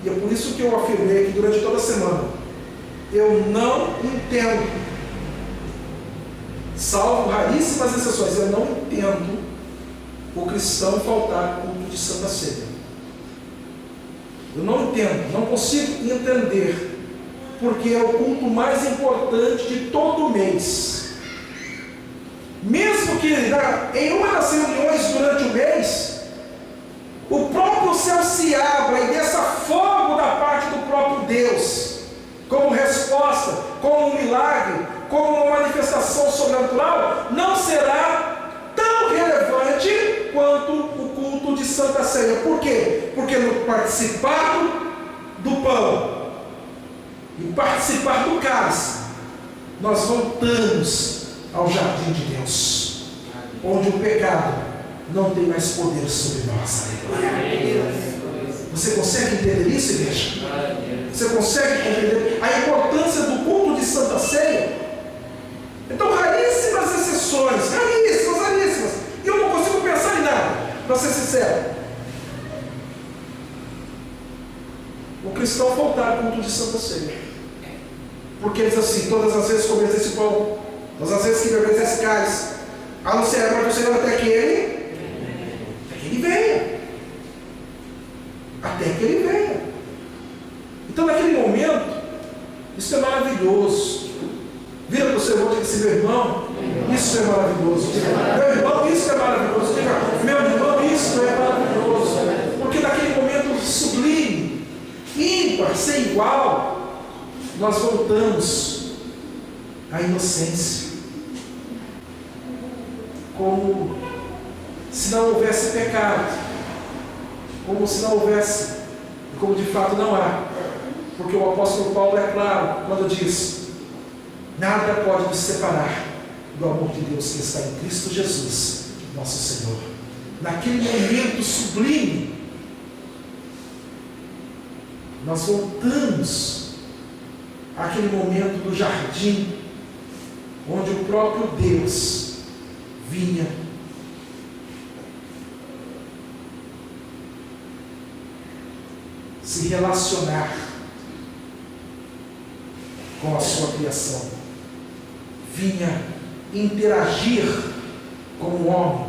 E é por isso que eu afirmei aqui durante toda a semana: eu não entendo, salvo raríssimas exceções, eu não entendo o cristão faltar culto de Santa Ceia. Eu não entendo, não consigo entender, porque é o culto mais importante de todo o mês. Mesmo que em uma das reuniões durante o mês, o próprio céu se abra e desça fogo da parte do próprio Deus, como resposta, como um milagre, como uma manifestação sobrenatural, não será tão relevante quanto o culto de Santa Ceia. Por quê? Porque no participar do pão e participar do cálice, nós voltamos ao jardim de Deus, onde o pecado não tem mais poder sobre nós. Você consegue entender isso, igreja? Você consegue compreender a importância do culto de Santa Ceia? Então, raríssimas exceções, raríssimas, e eu não consigo pensar em nada, para ser sincero. O cristão faltar ao culto de Santa Ceia, porque ele diz assim: todas as vezes comeres esse pão, todas as vezes que beberes esse cálice, anunciará para o Senhor até que ele venha. Até que ele venha. Então, naquele momento, isso é maravilhoso. Vira para o seu irmão e diz assim: meu irmão, isso é maravilhoso. Meu irmão, isso é maravilhoso. Meu irmão, isso é maravilhoso. Porque naquele momento sublime, ímpar, sem igual, nós voltamos à inocência. Como se não houvesse pecado, como se não houvesse, como de fato não há, porque o apóstolo Paulo é claro quando diz: nada pode nos separar do amor de Deus que está em Cristo Jesus, nosso Senhor. Naquele momento sublime, nós voltamos àquele momento do jardim, onde o próprio Deus vinha se relacionar com a sua criação, vinha interagir com o homem,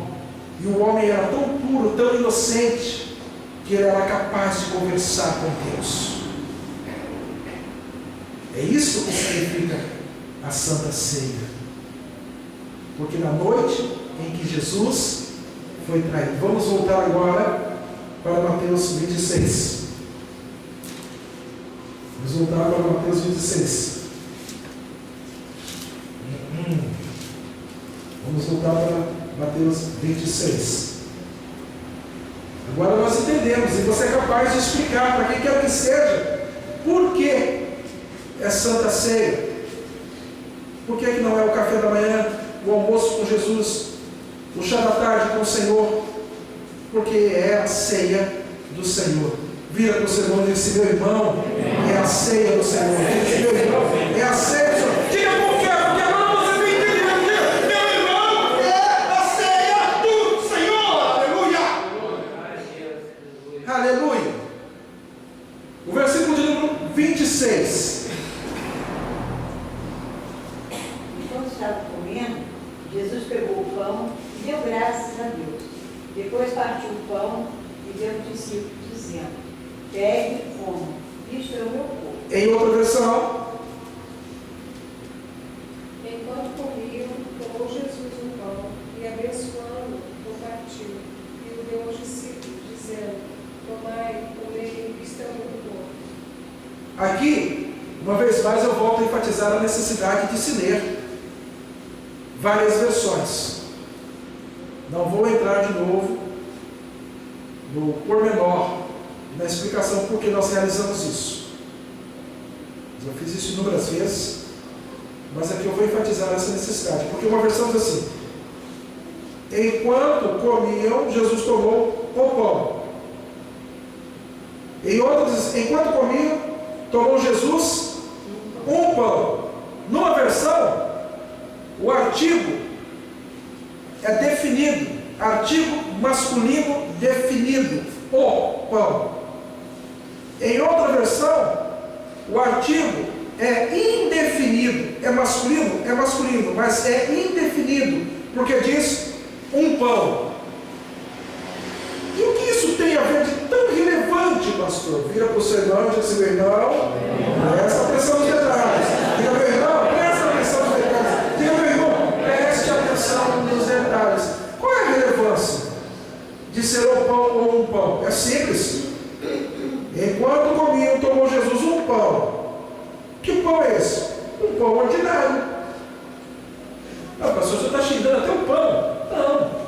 e o homem era tão puro, tão inocente, que ele era capaz de conversar com Deus. É isso que significa a Santa Ceia. Porque na noite em que Jesus foi traído. Vamos voltar agora para Mateus 26. Vamos voltar para Mateus 26. Vamos voltar para Mateus 26. Agora nós entendemos, e você é capaz de explicar para quem quer que seja, por que é Santa Ceia. Por que não é o café da manhã, o almoço com Jesus, o chá da tarde com o Senhor? Porque é a ceia do Senhor. Vira para o seu irmão e diz assim: meu irmão, é a ceia do Senhor. Diz: meu irmão, é a ceia do Senhor. Diga por quê? Porque agora você vai entender. Meu irmão, é a ceia do Senhor. Aleluia. Aleluia. O versículo de número 26. Enquanto estava comendo, Jesus pegou o pão e deu graças a Deus. Depois partiu o pão e deu aos discípulos, dizendo: pegue e coma, isto é o meu corpo. Em outra versão, Enquanto comiam, tomou Jesus o pão e, abençoando, o partiu e o deu aos discípulos, dizendo: tomai, comei, isto é o meu corpo. aqui, uma vez mais, eu volto a enfatizar a necessidade de se ler várias versões. Não vou entrar de novo no pormenor, na explicação por que nós realizamos isso. Eu fiz isso inúmeras vezes, mas aqui eu vou enfatizar essa necessidade, porque uma versão diz assim: enquanto comiam, Jesus tomou o pão. Em outra diz: enquanto comiam, tomou Jesus um pão. Numa versão, o artigo é definido, artigo masculino definido, o pão. Em outra versão, o artigo é indefinido, é masculino, mas é indefinido, porque diz um pão. E o que isso tem a ver de tão relevante, pastor? Vira para o seu irmão e diz assim: meu irmão, presta atenção nos detalhes. Diga, meu irmão, presta atenção nos detalhes. Diga, meu irmão, preste atenção nos detalhes. Qual é a relevância de ser um pão ou um pão? É simples. Enquanto comiam, tomou Jesus um pão. Que pão é esse? Um pão ordinário. Ah, pastor, você está xingando até o pão? Não.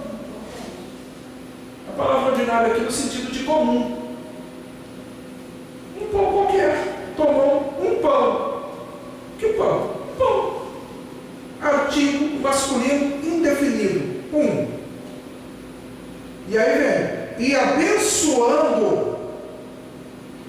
A palavra ordinária aqui no sentido de comum. Um pão qualquer. Tomou um pão. Que pão? Pão. Artigo masculino indefinido. Um. E aí vem. E abençoando,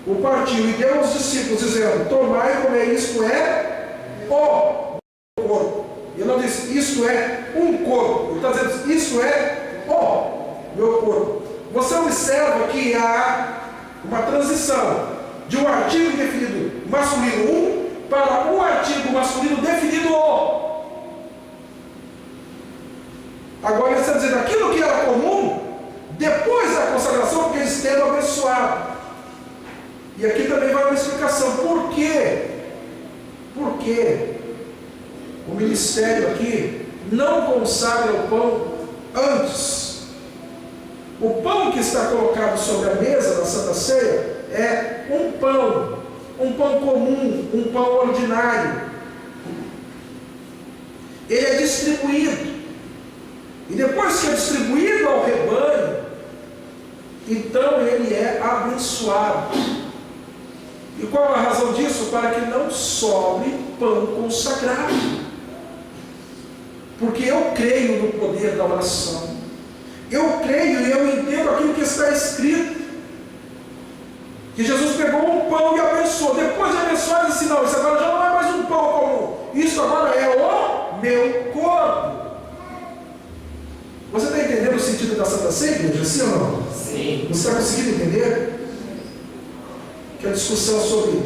o partiu e deu aos discípulos, dizendo: tomai e comei, isto é o corpo. Ele não diz isto é um corpo. Ele está dizendo isto é o meu corpo. Você observa que há uma transição de um artigo indefinido masculino um para um artigo masculino definido o. Agora ele está dizendo aquilo que era comum depois da consagração, porque eles tenham abençoado. E aqui também vai uma explicação. Por quê? Porque o ministério aqui não consagra o pão antes. O pão que está colocado sobre a mesa da Santa Ceia é um pão comum, um pão ordinário. Ele é distribuído. E depois que é distribuído ao rebanho, então ele é abençoado. E qual a razão disso? Para que não sobre pão consagrado. Porque eu creio no poder da oração. Eu creio e eu entendo aquilo que está escrito. Que Jesus pegou um pão e abençoou. Depois de abençoar, ele disse: não, isso agora já não é mais um pão comum. Isso agora é o meu corpo. Você está entendendo o sentido da Santa Ceia, igreja? Sim ou não? Sim. Você está conseguindo entender? Que a discussão sobre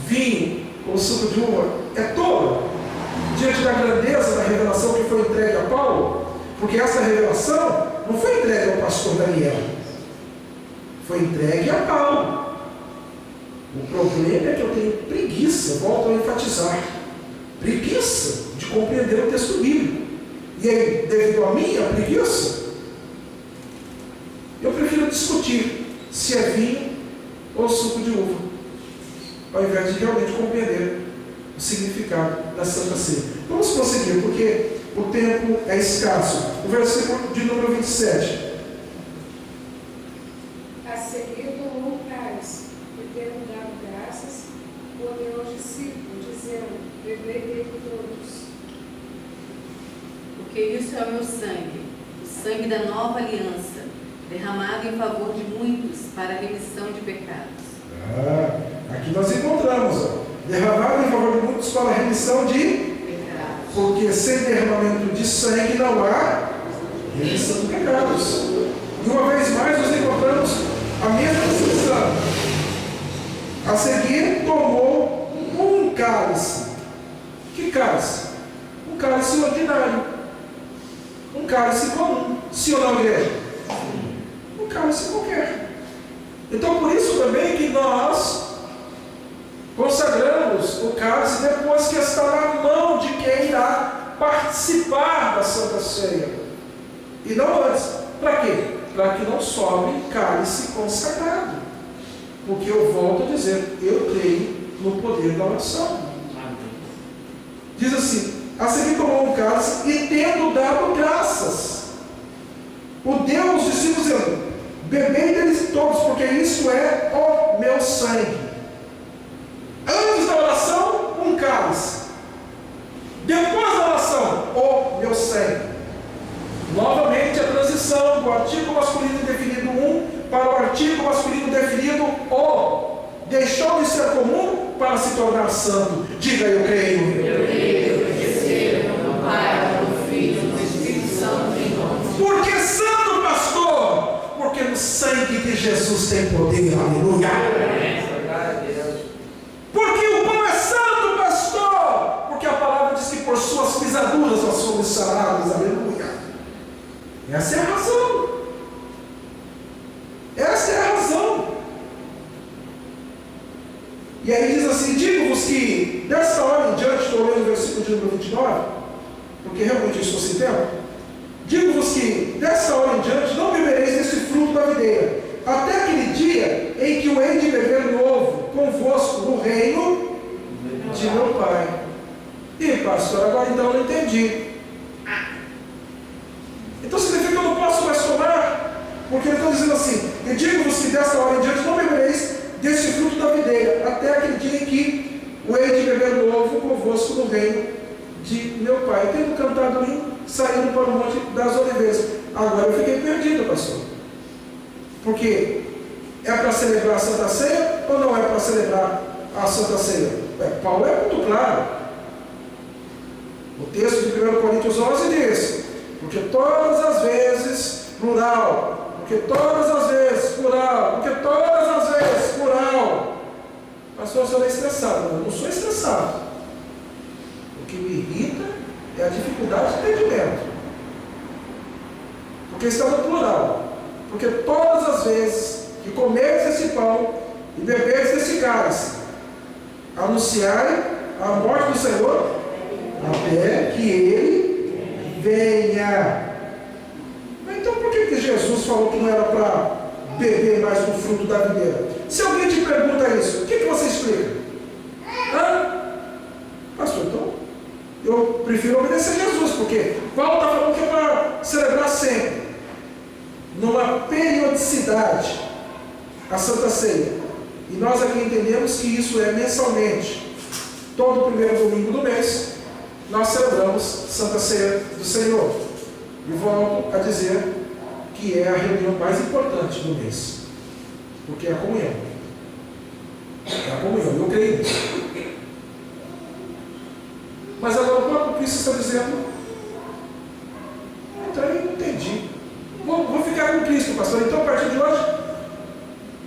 vinho ou suco de uva é tola diante da grandeza da revelação que foi entregue a Paulo, porque essa revelação não foi entregue ao pastor Daniel, foi entregue a Paulo. O problema é que eu tenho preguiça, volto a enfatizar, preguiça de compreender o texto bíblico. E aí, devido à minha preguiça, eu prefiro discutir se é vinho ou suco de uva, ao invés de realmente compreender o significado da Santa Ceia. Vamos prosseguir, porque o tempo é escasso. O versículo de número 27. A seguir tomou um cálice, e tendo dado graças, o deu aos discípulos, dizendo: bebei dele todos. Porque isso é o meu sangue, o sangue da nova aliança, derramado em favor de muitos para a remissão de pecados. Aqui nós encontramos, derramado em favor de muitos para a remissão de Pecados. porque sem derramamento de sangue não há remissão de pecados. E uma vez mais nós encontramos a mesma expressão. A seguir tomou um cálice. Que cálice? Um cálice ordinário. Um cálice comum. Sim ou não, igreja? Um cálice qualquer. Então por isso também que nós consagramos o cálice depois que está na mão de quem irá participar da Santa Ceia. E não antes. Para quê? Para que não sobre cálice consagrado. Porque eu volto a dizer, eu creio no poder da oração. Diz assim: a seguir tomou um cálice e tendo dado graças, o deu aos discípulos, dizendo: bebei deles todos, porque isso é o meu sangue. Antes da oração, um cálice. Depois da oração, o meu sangue. Novamente a transição do artigo masculino definido um para o artigo masculino definido o. Deixou de ser comum para se tornar santo. Diga: eu creio. poder, aleluia. Porque o pão é santo, pastor. Porque a palavra diz que por suas pisaduras nós somos sarados, aleluia. Essa é a razão. Essa é a razão. E aí diz assim: digo-vos que desta hora em diante, estou lendo o versículo de número 29, porque realmente eu estou sem tempo. Digo-vos que desta hora em diante não bebereis desse fruto da videira, até aquele dia em que o hei de beber novo convosco no reino de meu Pai. E pastor, agora então eu não entendi. Então significa que eu não posso mais tomar? Porque ele está dizendo assim: e digo-vos que desta hora em diante não bebereis desse fruto da videira, até aquele dia em que o hei de beber novo convosco no reino de meu Pai. Tendo cantado o hino, saindo para o Monte das Oliveiras. Agora eu fiquei perdido, pastor. Porque é para celebrar a Santa Ceia ou não é para celebrar a Santa Ceia? Paulo é muito claro. O texto de 1 Coríntios 11 diz: porque todas as vezes, plural, porque todas as vezes, plural, porque todas as vezes, plural. Pastor, eu sou estressado. Eu não sou estressado. O que me irrita é a dificuldade de entendimento. Porque está no plural. Porque todas as vezes que comeres esse pão e beberes desse cálice, anunciai a morte do Senhor até que Ele venha. Então por que Jesus falou que não era para beber mais do fruto da videira? Se alguém te pergunta isso, o que você explica? Pastor, então eu prefiro obedecer a Jesus, porque Paulo está falando que é para celebrar sempre, numa periodicidade, a Santa Ceia. E nós aqui entendemos que isso é mensalmente. Todo primeiro domingo do mês, nós celebramos Santa Ceia do Senhor. E volto a dizer que é a reunião mais importante do mês, porque é a comunhão. É a comunhão, eu creio nisso. Mas agora o próprio Cristo está dizendo: então eu não entendi. Vou ficar com Cristo, pastor. Então a partir de hoje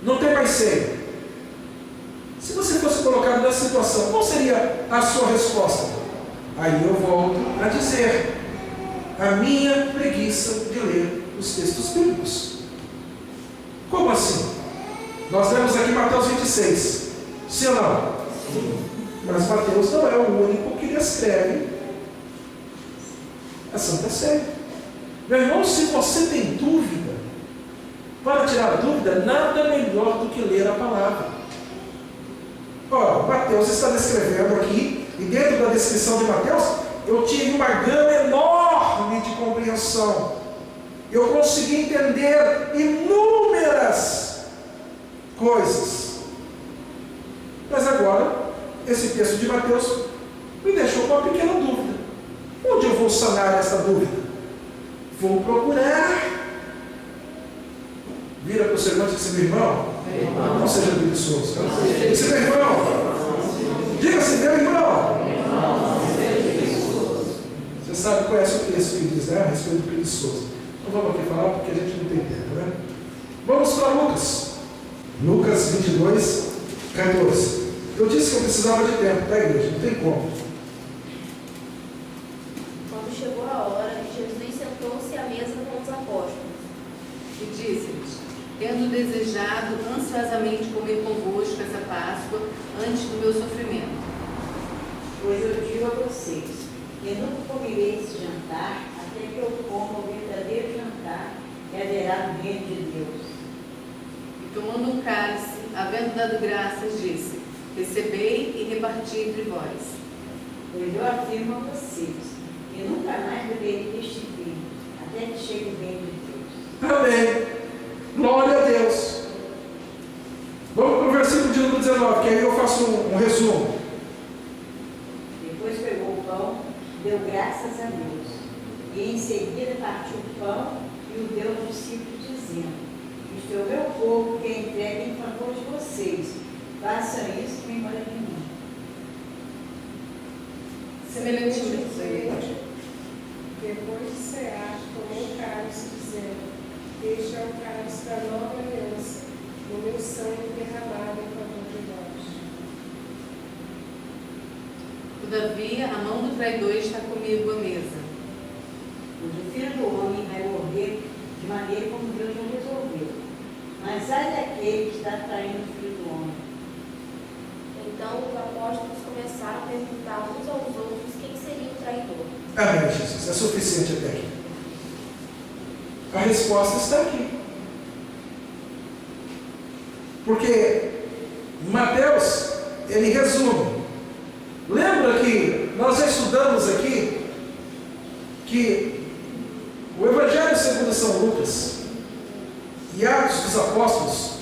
não tem mais ceia. Se você fosse colocado nessa situação, qual seria a sua resposta? Aí eu volto a dizer: a minha preguiça de ler os textos bíblicos. Como assim? Nós lemos aqui Mateus 26. Sim ou não? Sim. Mas Mateus não é o único que descreve a Santa Ceia. Meu irmão, se você tem dúvida, para tirar dúvida, nada melhor do que ler a palavra. Ora, Mateus está descrevendo aqui, e dentro da descrição de Mateus, eu tive uma gama enorme de compreensão. Eu consegui entender inúmeras coisas. Mas agora, esse texto de Mateus me deixou com uma pequena dúvida. Onde eu vou sanar essa dúvida? Vou procurar. Vira para o seu irmão e diz assim: meu irmão, não seja preguiçoso. Diz: meu irmão, diga assim: meu irmão. Você sabe, conhece o texto que diz, né? A respeito do preguiçoso. Então vamos aqui falar porque a gente não tem tempo, né? Vamos para Lucas. Lucas 22, 14. Eu disse que eu precisava de tempo, tá, igreja? Não tem como. Quando chegou a hora, Jesus sentou-se à mesa com os apóstolos E disse-lhes: tendo desejado ansiosamente comer convosco essa Páscoa antes do meu sofrimento. Pois eu digo a vocês, que nunca comerei esse jantar, até que eu coma o verdadeiro jantar que haverá no reino de Deus. E tomando um cálice, havendo dado graças, disse: recebei e reparti entre vós. Pois eu afirmo a vocês, que nunca mais beberei deste vinho, até que chegue o reino de Deus. Amém. Glória a Deus. Vamos para o versículo de número 19, que aí eu faço um resumo. Depois pegou o pão, deu graças a Deus, e em seguida partiu o pão e o deu aos discípulos, dizendo: isto é o meu corpo que é entregue em favor de vocês. Façam isso em memória de mim. Semelhantemente, depois de cear, tomou o cálice, dizendo: este é o cálice da nova aliança, no meu sangue derramado em favor de vós. Todavia, a mão do traidor está comigo à mesa. Pois o filho do homem vai morrer de maneira como Deus o resolveu. Mas ai daquele que está traindo o filho do homem. Então os apóstolos começaram a perguntar uns aos outros quem seria o traidor. Amém, Jesus. É suficiente até aqui. A resposta está aqui. Porque Mateus, ele resume. Lembra que nós já estudamos aqui que o Evangelho segundo São Lucas e Atos dos Apóstolos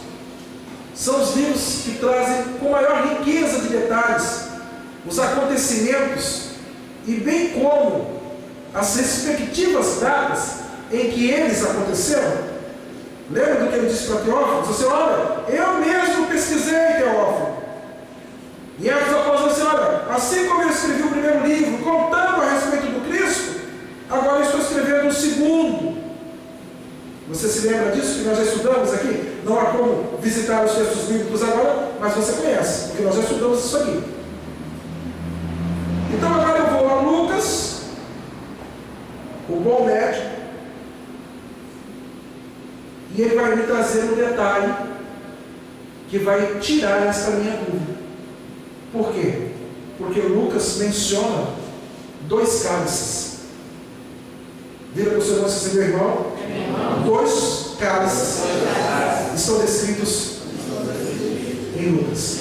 são os livros que trazem com maior riqueza de detalhes os acontecimentos e bem como as respectivas datas em que eles aconteceram. Lembra do que ele disse para Teófilo? Ele disse assim: olha, eu mesmo pesquisei, Teófilo. E Atos dos Apóstolos disse: olha, assim como eu escrevi o primeiro livro contando a respeito do Cristo, agora eu estou escrevendo o segundo. Você se lembra disso que nós já estudamos aqui? Não há como visitar os textos bíblicos agora, mas você conhece, porque nós já estudamos isso aqui. Então agora eu vou a Lucas, o bom médico, e ele vai me trazer um detalhe que vai tirar esta minha dúvida. Por quê? Porque Lucas menciona 2 cálices. Vira para o seu irmão, se meu irmão. 2 cálices estão descritos em Lucas.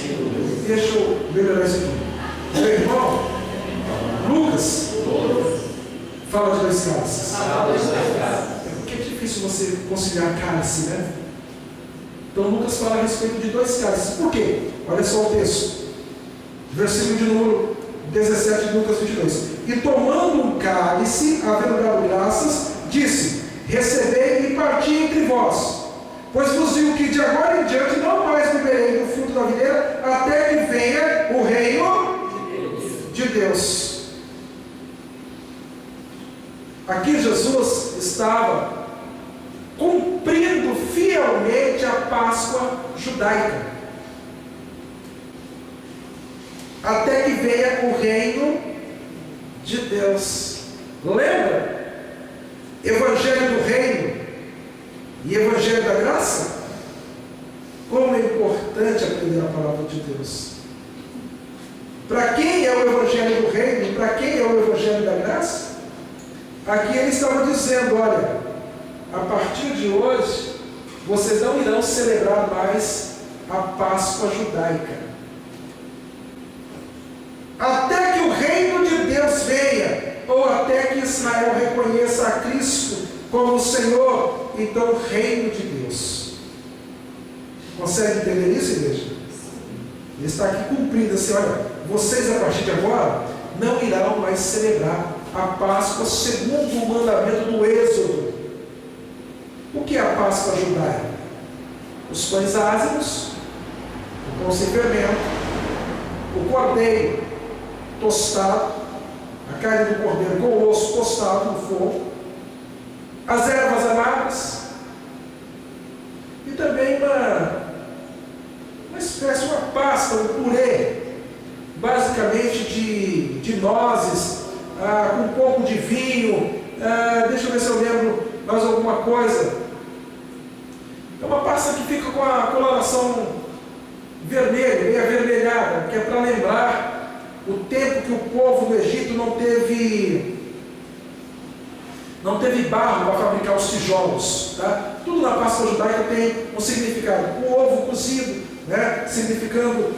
Deixa eu melhorar isso aqui. Meu irmão, Lucas fala de 2 cálices. Porque é difícil você conciliar cálice, né? Então Lucas fala a respeito de 2 cálices. Por quê? Olha só o texto. Versículo de número 17 de Lucas 22. E tomando um cálice, havendo dado graças, disse: recebei e parti entre vós, pois vos digo que de agora em diante não mais beberei do fruto da videira, até que venha o reino de Deus. Aqui Jesus estava cumprindo fielmente a Páscoa judaica, até que venha o reino de Deus. Lembra? Evangelho do reino e Evangelho da graça. Como é importante aprender a palavra de Deus. Para quem é o Evangelho do reino e para quem é o Evangelho da graça? Aqui ele estava dizendo: olha, a partir de hoje vocês não irão celebrar mais a Páscoa judaica, até que o reino de Deus venha, ou até que Israel reconheça a Cristo como o Senhor. Então o reino de Deus. Consegue entender isso, igreja? Ele está aqui cumprindo assim: olha, vocês a partir de agora não irão mais celebrar a Páscoa segundo o mandamento do Êxodo. O que é a Páscoa judaica? Os pães ázimos, o pão sem fermento, o cordeiro tostado, a carne do cordeiro com o osso tostado no fogo, as ervas amargas e também uma espécie, uma pasta, um purê, basicamente de nozes, com um pouco de vinho, deixa eu ver se eu lembro mais alguma coisa. É uma pasta que fica com a coloração vermelha, meio avermelhada, que é para lembrar o tempo que o povo do Egito não teve barro para fabricar os tijolos. Tá? Tudo na Páscoa judaica tem um significado. O ovo cozido, né, significando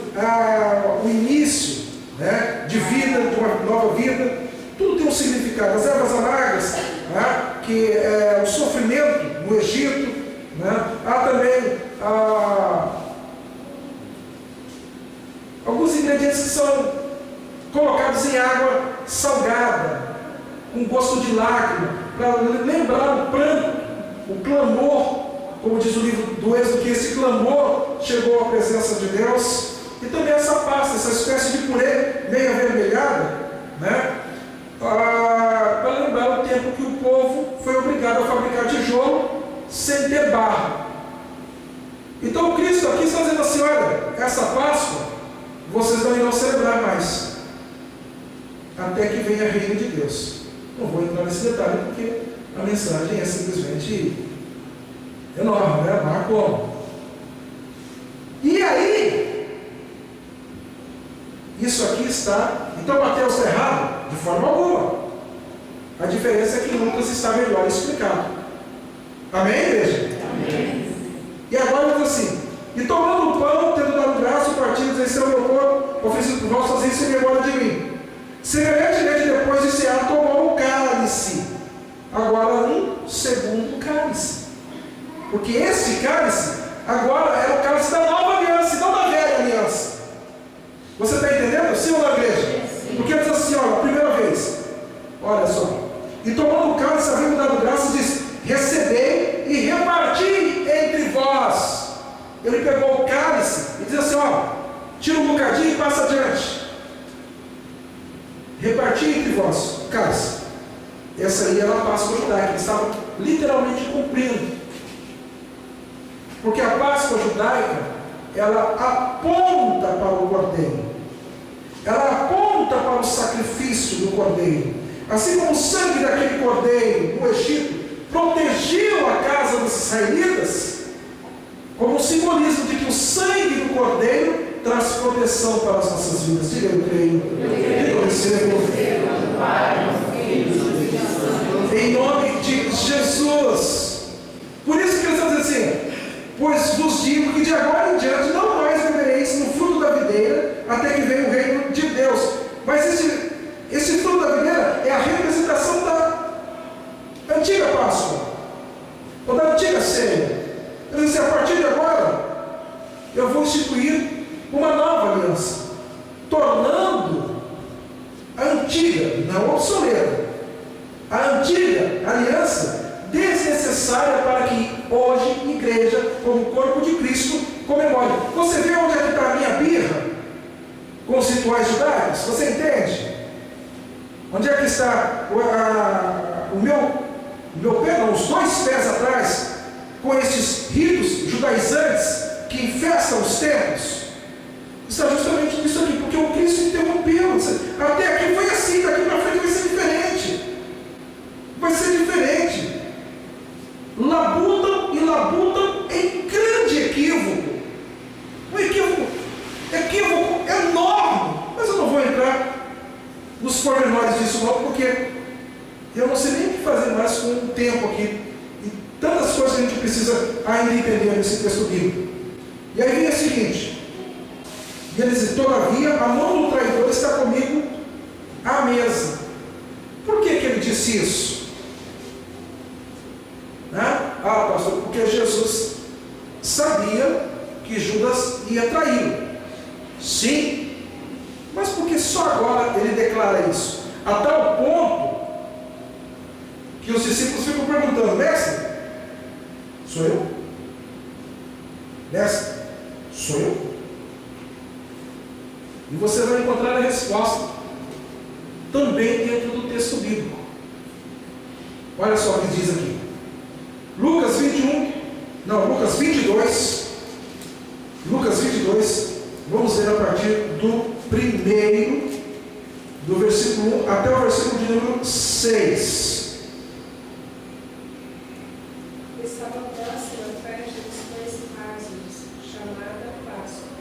o início, né, de vida, de uma nova vida. Tudo tem um significado. As ervas amargas, né, que é o sofrimento no Egito. Né? Há também alguns ingredientes que são colocados em água salgada, com gosto de lágrima, para lembrar o pranto, o clamor, como diz o livro do Êxodo, que esse clamor chegou à presença de Deus. E também essa pasta, essa espécie de purê meio avermelhada, né? Para lembrar o tempo que o povo foi obrigado a fabricar tijolo sem ter barro. Então Cristo aqui está dizendo assim: olha, essa Páscoa vocês não irão celebrar mais, até que venha o reino de Deus. Não vou entrar nesse detalhe porque a mensagem é simplesmente enorme, né? Não há como. E aí, isso aqui está. Então Mateus está errado? De forma alguma. A diferença é que Lucas está melhor explicado. Amém, igreja? Amém. E agora diz assim: e tomando o pão, tendo dado graça, partindo, dizendo: esse é o meu corpo, oferecido por vós, fazer isso em memória de mim. Semelhantemente, depois de cear, tomou o cálice. Agora um segundo cálice. Porque este cálice agora é o cálice da nova aliança e não da velha aliança. Você está entendendo? Sim ou não, igreja? Porque diz assim, ó, a primeira vez, olha só: e tomando o cálice, havendo dado graças, diz: recebei e reparti entre vós. Ele pegou o cálice e diz assim, ó, tira um bocadinho e passa adiante. Reparti entre vós o cálice. Essa aí era a Páscoa judaica, eles estavam literalmente cumprindo. Porque a Páscoa judaica, ela aponta para o Cordeiro. Ela aponta para o sacrifício do Cordeiro. Assim como o sangue daquele Cordeiro no Egito protegeu a casa dos israelitas, como um simbolismo de que o sangue do Cordeiro traz proteção para as nossas vidas. Diga: eu creio. Eu recebo. Em nome de Jesus. Por isso que eles estão dizendo assim: pois vos digo que de agora em diante não mais bebereis no fruto da videira, até que venha o reino de Deus. Mas esse fruto da videira é a representação da antiga Páscoa, ou da antiga ceia. Ele diz assim: a partir de agora eu vou instituir uma nova aliança, tornando a antiga, não obsoleta, a antiga aliança desnecessária para que hoje, igreja, como corpo de Cristo, comemore. Você vê onde é que está a minha birra com os rituais judaicos? Você entende? Onde é que está o meu pé, não, os dois pés atrás, com esses ritos judaizantes que infestam os templos? Está justamente nisso aqui, porque o Cristo interrompeu. Até aqui foi assim, daqui para frente vai ser diferente. Vai ser diferente. Labutam e labutam em grande equívoco. Um equívoco enorme. Mas eu não vou entrar nos pormenores disso não, porque eu não sei nem o que fazer mais com o tempo aqui. E tantas coisas que a gente precisa ainda entender nesse texto bíblico. E aí vem o seguinte: e ele diz: todavia a mão do traidor está comigo à mesa. Por que ele disse isso? Ah, pastor, porque Jesus sabia que Judas ia traí-lo. Sim, mas por que só agora ele declara isso? A tal ponto que os discípulos ficam perguntando: mestre, sou eu? Mestre, sou eu? E você vai encontrar a resposta também dentro do texto bíblico. Olha só o que diz aqui. Lucas 22, vamos ler a partir do versículo 1 até o versículo de número 6. Estava próxima a festa dos pães asmos, chamada Páscoa.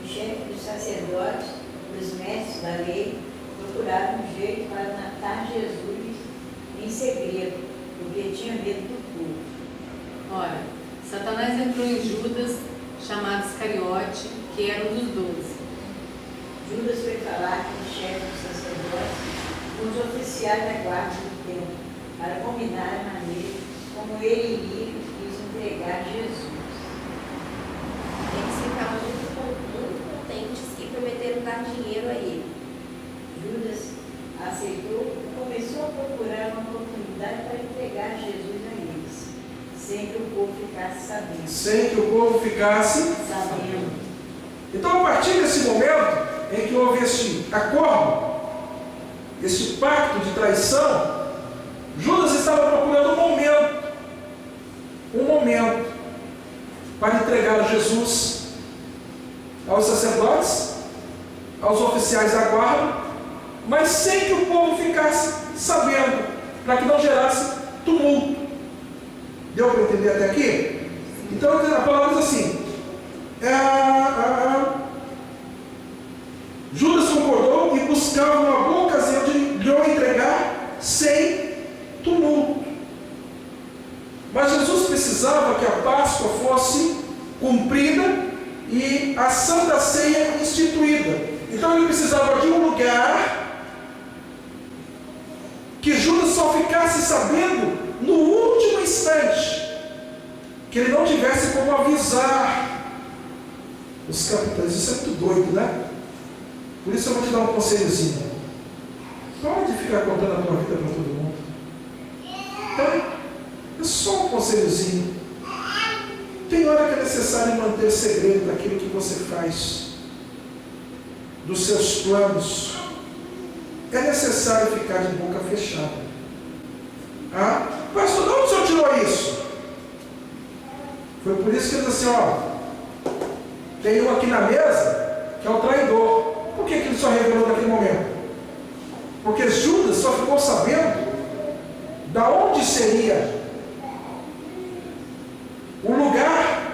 O chefe dos sacerdotes, dos mestres da lei, procuraram um jeito para matar Jesus em segredo, porque tinha medo do povo. Ora, Satanás entrou em Judas, chamado Iscariote, que era um dos 12. Judas foi falar com o chefe dos sacerdotes, com os oficiais da guarda do templo, para combinar a maneira como ele iria lhes entregar Jesus. Eles ficavam muito contentes e prometeram dar dinheiro a ele. Judas aceitou e começou a procurar uma oportunidade para entregar Jesus a eles, sem que o povo ficasse sabendo. Sem que o povo ficasse Sabendo. Então, a partir desse momento em que houve este acordo, este pacto de traição, Judas estava procurando um momento para entregar Jesus aos sacerdotes, aos oficiais da guarda, mas sem que o povo ficasse sabendo, para que não gerasse tumulto. Deu para entender até aqui? Então a palavra diz assim: Judas concordou e buscava uma boa ocasião de lhe entregar sem tumulto. Mas Jesus precisava que a Páscoa fosse cumprida e a Santa Ceia instituída. Então ele precisava de um lugar que Judas só ficasse sabendo no último instante, que ele não tivesse como avisar os capitães. Isso é muito doido, né? Por isso eu vou te dar um conselhozinho. Pode ficar contando a tua vida para todo mundo. Então, é só um conselhozinho. Tem hora que é necessário manter segredo daquilo que você faz, dos seus planos. É necessário ficar de boca fechada. Pastor, de onde o senhor tirou isso? Foi por isso que ele disse assim: tem um aqui na mesa que é o traidor. Por que ele só revelou naquele momento? Porque Judas só ficou sabendo da onde seria o lugar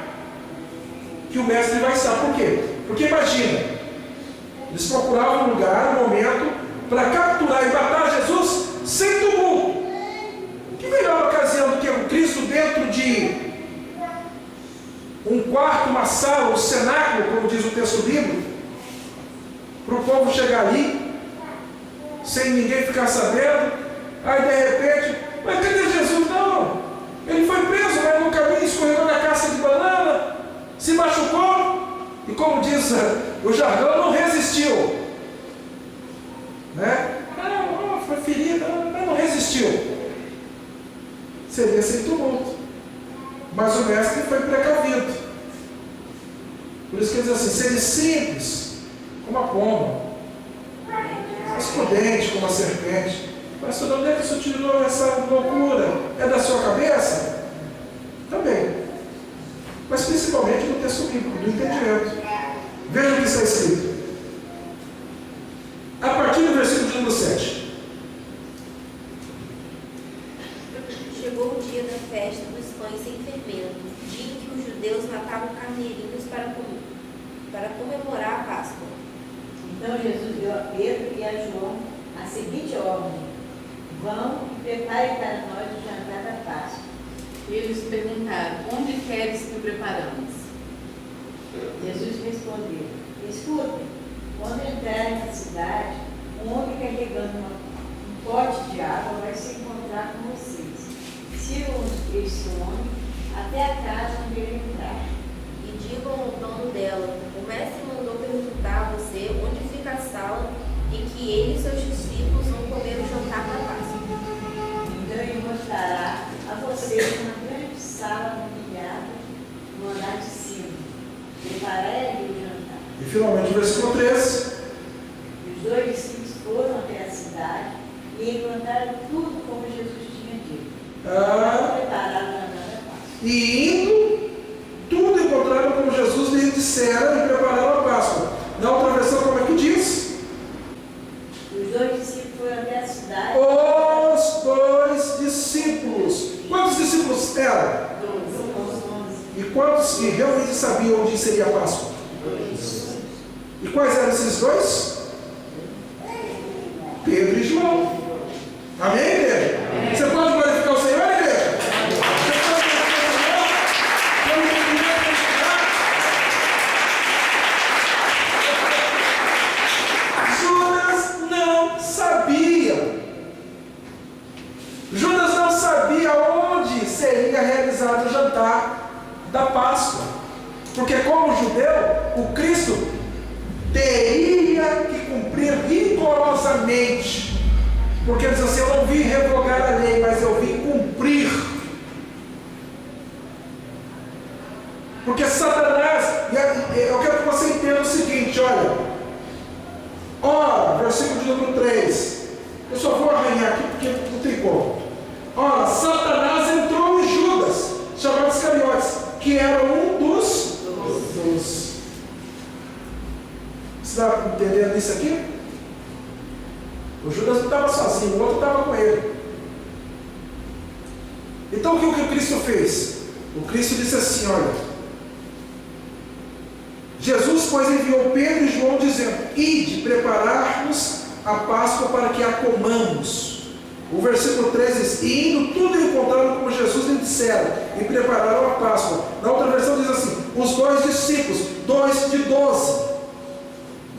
que o mestre vai estar. Por quê? Porque imagina, eles procuravam um lugar, um momento, para capturar e matar Jesus sem tumulto. Que melhor ocasião do que o Cristo dentro de um quarto, uma sala, um cenáculo, como diz o texto bíblico, para o povo chegar ali, sem ninguém ficar sabendo. Aí de repente, mas cadê Jesus? Não, ele foi preso, mas no caminho escorregou na casca de banana, se machucou, e como diz o jargão, não resistiu, né? Foi ferido, mas não resistiu. Seria sem tumulto, mas o mestre foi precavido. Por isso que ele diz assim: seja simples como a pomba, mas prudente como a serpente. Pastor, de onde é que o senhor tirou essa loucura? É da sua cabeça? Também, mas principalmente no texto bíblico, do entendimento. Veja o que está escrito a partir do versículo de número 7. Chegou o dia da festa dos pães sem fermento, dia em que os judeus matavam carneirinhos para comemorar a Páscoa. Então Jesus deu a Pedro e a João a seguinte ordem: vão e preparem para nós o jantar da Páscoa. E eles perguntaram: onde queres que o preparamos? Jesus respondeu: escutem, quando entrarem na cidade, um homem carregando um pote de água vai se encontrar com vocês. Sigam esse homem até a casa onde ele entrar. E digam ao dono dela: o mestre mandou perguntar a você onde fica a sala em que ele e seus discípulos vão comer o jantar da Páscoa. Então ele mostrará a vocês uma grande sala mobiliada no andar de cima. Prepararem ali o jantar. E finalmente o versículo 13. Os dois discípulos foram até a cidade e encontraram tudo como Jesus tinha dito. Prepararam o jantar da Páscoa. E indo, tudo encontraram como Jesus lhe dissera e prepararam a Páscoa. Na outra versão, como é que diz? Os dois discípulos foram até a cidade. Os dois discípulos. Quantos discípulos eram? 11. E quantos que realmente sabiam onde seria a Páscoa? 2. E quais eram esses dois? Pedro e João. Amém, igreja? Você pode glorificar o Senhor, igreja? Judas não sabia. Judas não sabia onde seria realizado o jantar da Páscoa. Porque como judeu, o Cristo teria que cumprir rigorosamente. Porque ele diz assim: eu não vim revogar a lei, mas eu vim cumprir. Porque Satanás, eu quero que você entenda o seguinte, olha. Ora, versículo de número 3. Eu só vou arranhar aqui porque não tem como. Ora, Satanás entrou em Judas, chamado Iscariotes, que era um dos disse aqui? O Judas não estava sozinho, o outro estava com ele. Então o que o Cristo fez? O Cristo disse assim, olha, Jesus, pois, enviou Pedro e João dizendo, ide preparar-nos a Páscoa para que a comamos. O versículo 3 diz, e indo tudo encontraram como Jesus lhe dissera, e prepararam a Páscoa. Na outra versão diz assim, os 2 discípulos, 2 de 12.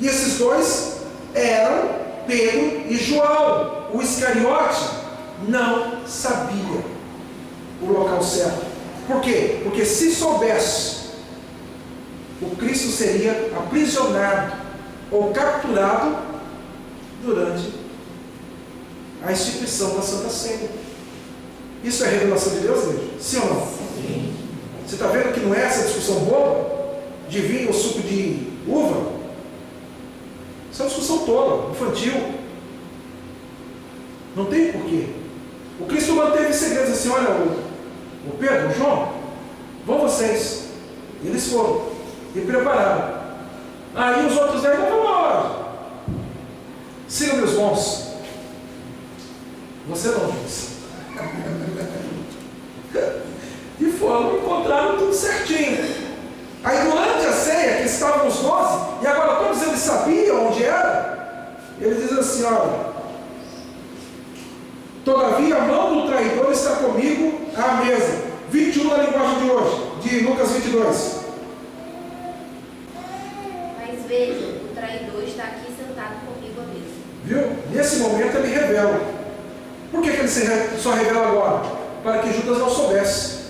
E esses 2 eram Pedro e João. O Iscariote não sabia o local certo. Por quê? Porque se soubesse, o Cristo seria aprisionado ou capturado durante a instituição da Santa Ceia. Isso é revelação de Deus, igreja? Sim ou não? Sim. Você está vendo que não é essa discussão boba de vinho ou suco de uva? Isso é uma discussão tola, infantil. Não tem porquê. O Cristo manteve segredos assim, olha, o Pedro, o João, vão vocês. Eles foram e prepararam. Aí os outros 10 vão lá. Sigam meus bons. Você não disse. E foram, encontraram tudo certinho. Aí durante a ceia, que estavam os 12, e agora todos eles sabiam onde era, ele diz assim, olha, todavia a mão do traidor está comigo à mesa. 21 na linguagem de hoje, de Lucas 22. Mas veja, o traidor está aqui sentado comigo à mesa. Viu? Nesse momento ele revela. Por que ele só revela agora? Para que Judas não soubesse.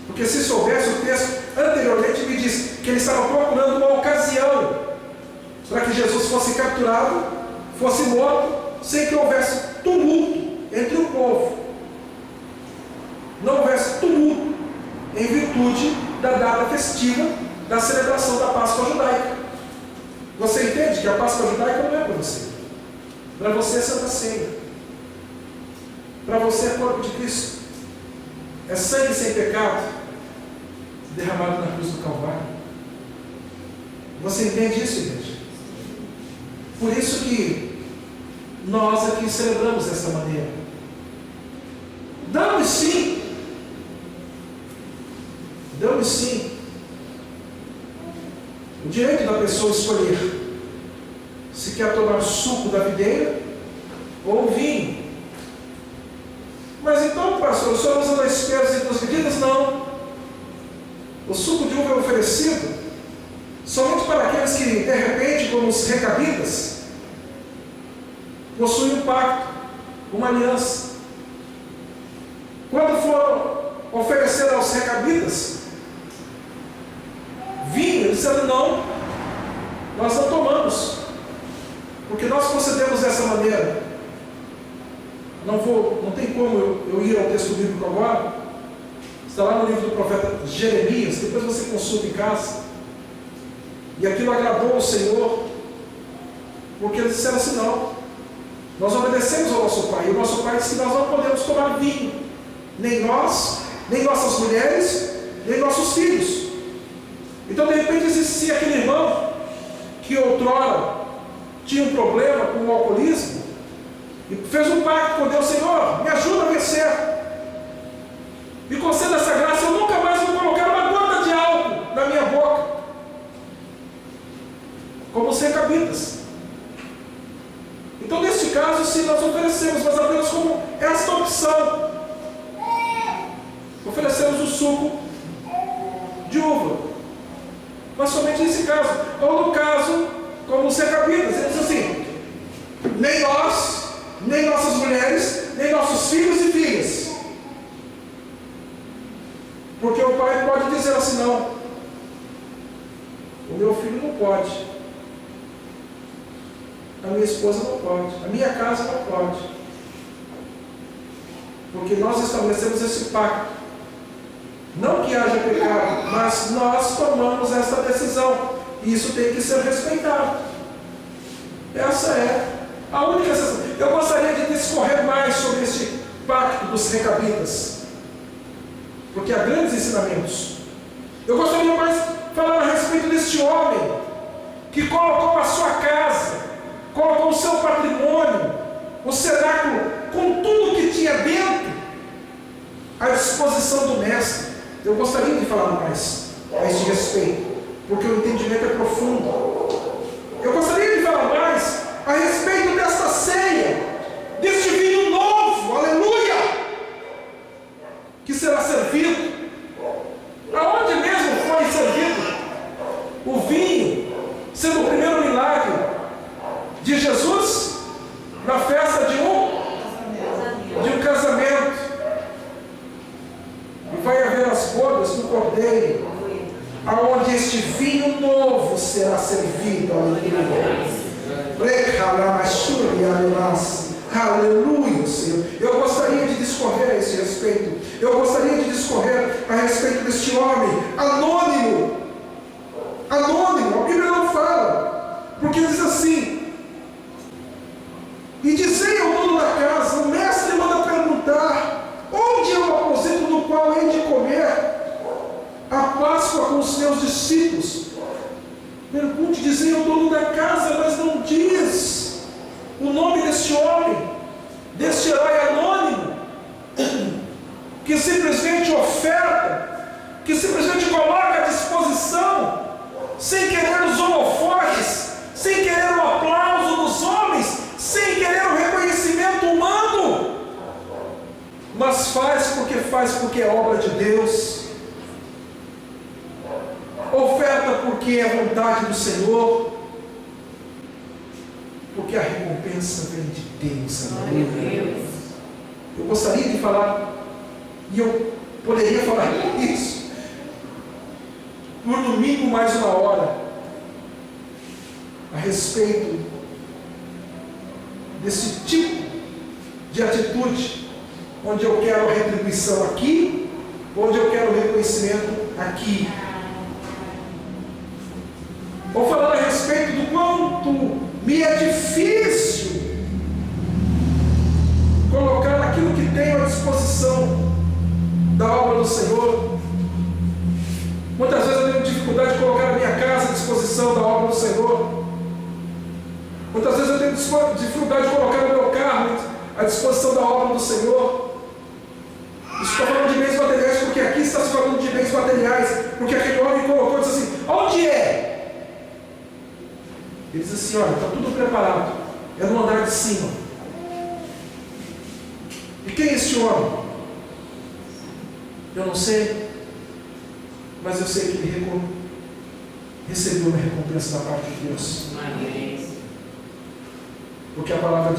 Porque se soubesse, o texto anteriormente me diz que ele estava procurando uma ocasião para que Jesus fosse capturado, fosse morto, sem que houvesse tumulto entre o povo. Não houvesse tumulto em virtude da data festiva da celebração da Páscoa judaica. Você entende que a Páscoa judaica não é para você. Para você é Santa Ceia. Para você é corpo de Cristo. É sangue sem pecado derramado na cruz do Calvário. Você entende isso, igreja? Por isso que nós aqui celebramos dessa maneira. Damos sim o direito da pessoa escolher se quer tomar suco da videira ou vinho. Mas então, pastor, o senhor usa das pedras e das medidas? Não. O suco de uva é oferecido somente para aqueles que, de repente, como os recabitas, possuem um pacto, uma aliança. Quando for oferecer aos recabitas vinho, eles disseram, não, nós não tomamos, porque nós procedemos dessa maneira. Não tem como eu ir ao texto bíblico agora. Está lá no livro do profeta Jeremias, depois você consulta em casa. E aquilo agradou ao Senhor, porque eles disseram assim, não, nós obedecemos ao nosso pai, e o nosso pai disse que nós não podemos tomar vinho, nem nós, nem nossas mulheres, nem nossos filhos. Então de repente existia aquele irmão que outrora tinha um problema com o alcoolismo, e fez um pacto com Deus, Senhor, me ajuda a vencer, me conceda essa graça, eu nunca mais vou colocar uma gota de álcool na minha boca, como os recabitas. Então neste caso sim, nós oferecemos, mas apenas como esta opção, oferecemos o suco de uva, mas somente nesse caso, ou no caso, como os recabitas, eles dizem assim, nem nós, nem nossas mulheres, nem nossos filhos e filhas. Porque o pai pode dizer assim, não, o meu filho não pode, a minha esposa não pode, a minha casa não pode. Porque nós estabelecemos esse pacto. Não que haja pecado, mas nós tomamos essa decisão. E isso tem que ser respeitado. Essa é a única exceção. Eu gostaria de discorrer mais sobre este pacto dos recabitas, porque há grandes ensinamentos. Eu gostaria mais de falar a respeito deste homem que colocou a sua casa, colocou o seu patrimônio, o cenáculo, com tudo que tinha dentro, à disposição do Mestre. Eu gostaria de falar mais a este respeito, porque o entendimento é profundo. Eu gostaria de falar mais a respeito desta ceia, deste vinho novo, aleluia, que será servido. Aonde mesmo foi servido o vinho, sendo o primeiro milagre de Jesus, na festa de um casamento. E vai haver as bodas do Cordeiro, aonde este vinho novo será servido. Aleluia, Senhor. Eu gostaria de discorrer a esse respeito. Eu gostaria de discorrer a respeito deste homem anônimo. Anônimo, a Bíblia não fala, porque diz assim: e dizei ao dono da casa, o mestre manda perguntar, onde é o aposento no qual hei de comer a Páscoa com os meus discípulos? Pergunte, dizei ao dono da casa, mas não diz o nome deste homem, deste herói anônimo, que simplesmente oferta, que simplesmente coloca à disposição, sem querer os holofotes, sem querer o aplauso dos homens, sem querer o reconhecimento humano, mas faz porque é obra de Deus. Oferta porque é vontade do Senhor, porque a recompensa vem de Deus. Aleluia. Eu gostaria de falar, e eu poderia falar isso por no mínimo mais uma hora, a respeito desse tipo de atitude, onde eu quero a retribuição aqui, onde eu quero o reconhecimento aqui. Vou falar a respeito do quanto me é difícil colocar aquilo que tenho à disposição da obra do Senhor. Muitas vezes eu tenho dificuldade de colocar a minha casa à disposição da obra do Senhor. Muitas vezes eu tenho dificuldade de colocar o meu carro à disposição da obra do Senhor. Estou falando de bens materiais porque aqui está se falando de bens materiais, porque aquele homem colocou e disse assim: onde é? Ele diz assim: olha, está tudo preparado, é no andar de cima. E quem é este homem? Eu não sei, mas eu sei que ele recebeu uma recompensa da parte de Deus. Porque a palavra de